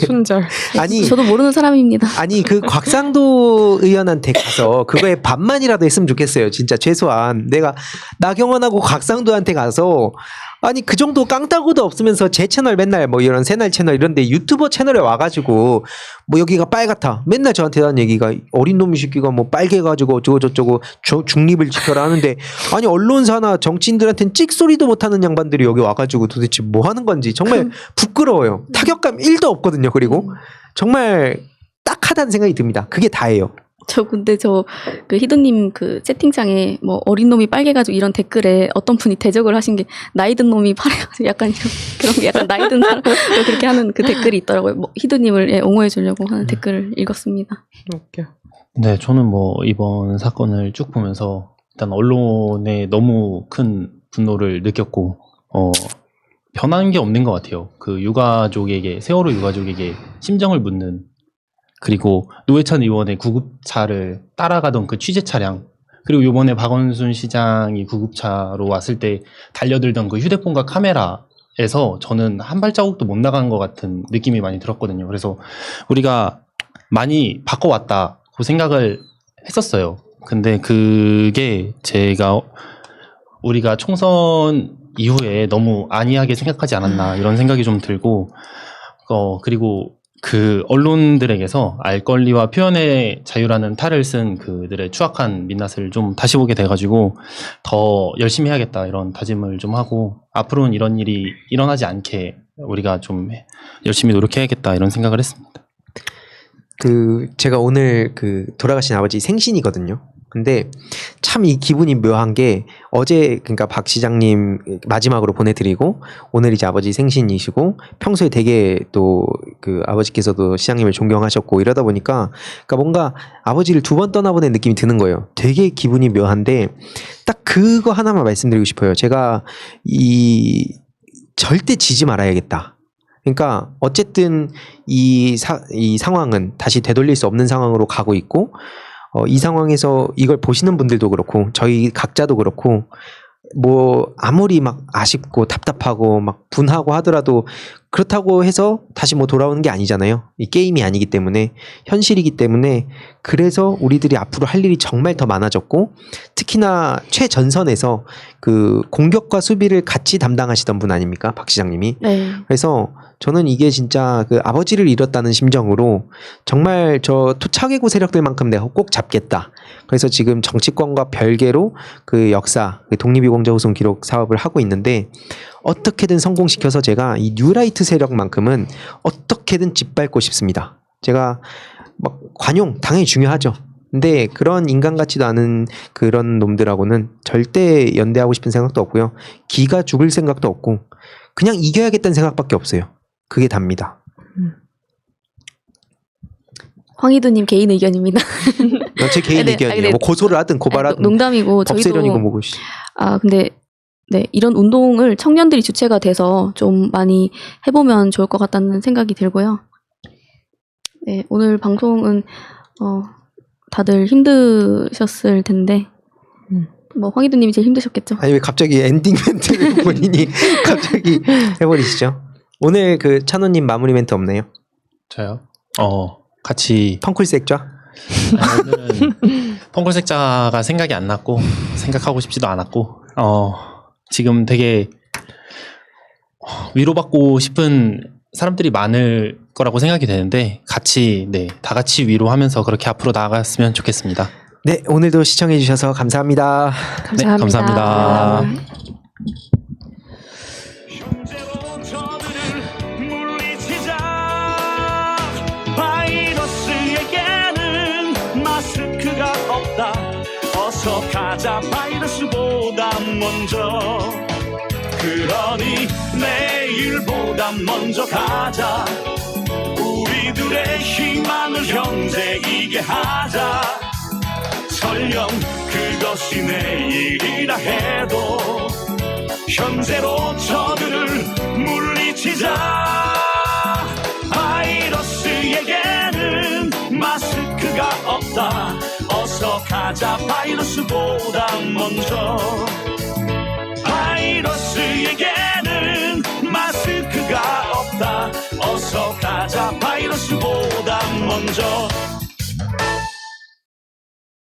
순절. 아니 저도 모르는 사람입니다. 아니 그 곽상도 의원한테 가서 그거에 반만이라도 했으면 좋겠어요. 진짜 최소한 내가 나경원하고 곽상도한테 가서 아니 그 정도 깡따구도 없으면서 제 채널 맨날 뭐 이런 새날 채널 이런데 유튜버 채널에 와가지고 뭐 여기가 빨갛다 맨날 저한테 하는 얘기가 어린 놈이 새끼가 뭐 빨개가지고 어쩌고 저쩌고 중립을 지켜라 하는데 아니 언론사나 정치인들한테는 찍소리도 못하는 양반들이 여기 와가지고 도대체 뭐 하는 건지 정말 부끄러워요. 타격감 1도 없거든요. 그리고 정말 딱하다는 생각이 듭니다. 그게 다예요. 근데 그 희두님 그 채팅창에 뭐 어린 놈이 빨개가지고 이런 댓글에 어떤 분이 대적을 하신 게 나이 든 놈이 파래가지고 약간 그런 게 약간 나이 든 사람 그렇게 하는 그 댓글이 있더라고요. 뭐 희두님을 옹호해 주려고 하는 댓글을 읽었습니다. 웃겨. 네, 저는 뭐 이번 사건을 쭉 보면서 일단 언론에 너무 큰 분노를 느꼈고 변한 게 없는 것 같아요. 그 세월호 유가족에게 심정을 묻는 그리고 노회찬 의원의 구급차를 따라가던 그 취재 차량 그리고 이번에 박원순 시장이 구급차로 왔을 때 달려들던 그 휴대폰과 카메라에서 저는 한 발자국도 못 나간 것 같은 느낌이 많이 들었거든요. 그래서 우리가 많이 바꿔왔다고 생각을 했었어요. 근데 그게 우리가 총선 이후에 너무 안이하게 생각하지 않았나 이런 생각이 좀 들고 그리고 그 언론들에게서 알 권리와 표현의 자유라는 탈을 쓴 그들의 추악한 민낯을 좀 다시 보게 돼가지고 더 열심히 해야겠다 이런 다짐을 좀 하고 앞으로는 이런 일이 일어나지 않게 우리가 좀 열심히 노력해야겠다 이런 생각을 했습니다. 제가 오늘 돌아가신 아버지 생신이거든요. 근데 참 이 기분이 묘한 게 어제 그러니까 박 시장님 마지막으로 보내드리고 오늘 이제 아버지 생신이시고 평소에 되게 또 아버지께서도 시장님을 존경하셨고 이러다 보니까 그러니까 뭔가 아버지를 2번 떠나보낸 느낌이 드는 거예요. 되게 기분이 묘한데 딱 그거 하나만 말씀드리고 싶어요. 제가 절대 지지 말아야겠다. 그러니까 어쨌든 이 상황은 다시 되돌릴 수 없는 상황으로 가고 있고 이 상황에서 이걸 보시는 분들도 그렇고 저희 각자도 그렇고 뭐 아무리 막 아쉽고 답답하고 막 분하고 하더라도 그렇다고 해서 다시 뭐 돌아오는 게 아니잖아요. 이 게임이 아니기 때문에 현실이기 때문에 그래서 우리들이 앞으로 할 일이 정말 더 많아졌고 특히나 최전선에서 그 공격과 수비를 같이 담당하시던 분 아닙니까? 박 시장님이. 네. 그래서 저는 이게 진짜 아버지를 잃었다는 심정으로 정말 저 토착외구 세력들만큼 내가 꼭 잡겠다. 그래서 지금 정치권과 별개로 그 역사, 독립유공자 후손 기록 사업을 하고 있는데 어떻게든 성공시켜서 제가 이 뉴라이트 세력만큼은 어떻게든 짓밟고 싶습니다. 제가 막 관용 당연히 중요하죠. 근데 그런 인간 같지도 않은 그런 놈들하고는 절대 연대하고 싶은 생각도 없고요. 기가 죽을 생각도 없고 그냥 이겨야겠다는 생각밖에 없어요. 그게 답니다. 황희두님 개인 의견입니다. 제 개인 네, 의견이에요. 네. 뭐 고소를 하든 고발하든 농담이고 법세련이고 뭐고. 근데 이런 운동을 청년들이 주체가 돼서 좀 많이 해보면 좋을 것 같다는 생각이 들고요. 네, 오늘 방송은 다들 힘드셨을 텐데 뭐 황희두님이 제일 힘드셨겠죠. 아니 왜 갑자기 엔딩 멘트를 본인이 갑자기 해버리시죠? 오늘 찬호님 마무리 멘트 없나요? 저요? 같이 펑쿨색좌? 오늘은 펑골색자가 생각이 안 났고 생각하고 싶지도 않았고 지금 되게 위로받고 싶은 사람들이 많을 거라고 생각이 되는데 다 같이 위로하면서 그렇게 앞으로 나아갔으면 좋겠습니다. 네, 오늘도 시청해 주셔서 감사합니다. 감사합니다. 네, 감사합니다. 형제로 저들을 물리치자. 바이러스에게는 마스크가 어서 가자 바이러스보다 먼저 그러니 내일보다 먼저 가자 우리들의 희망을 형제이게 하자 설령 그것이 내일이라 해도 현재로 저들을 물리치자 바이러스에게는 마스크가 없다 어서 가자 바이러스보다 먼저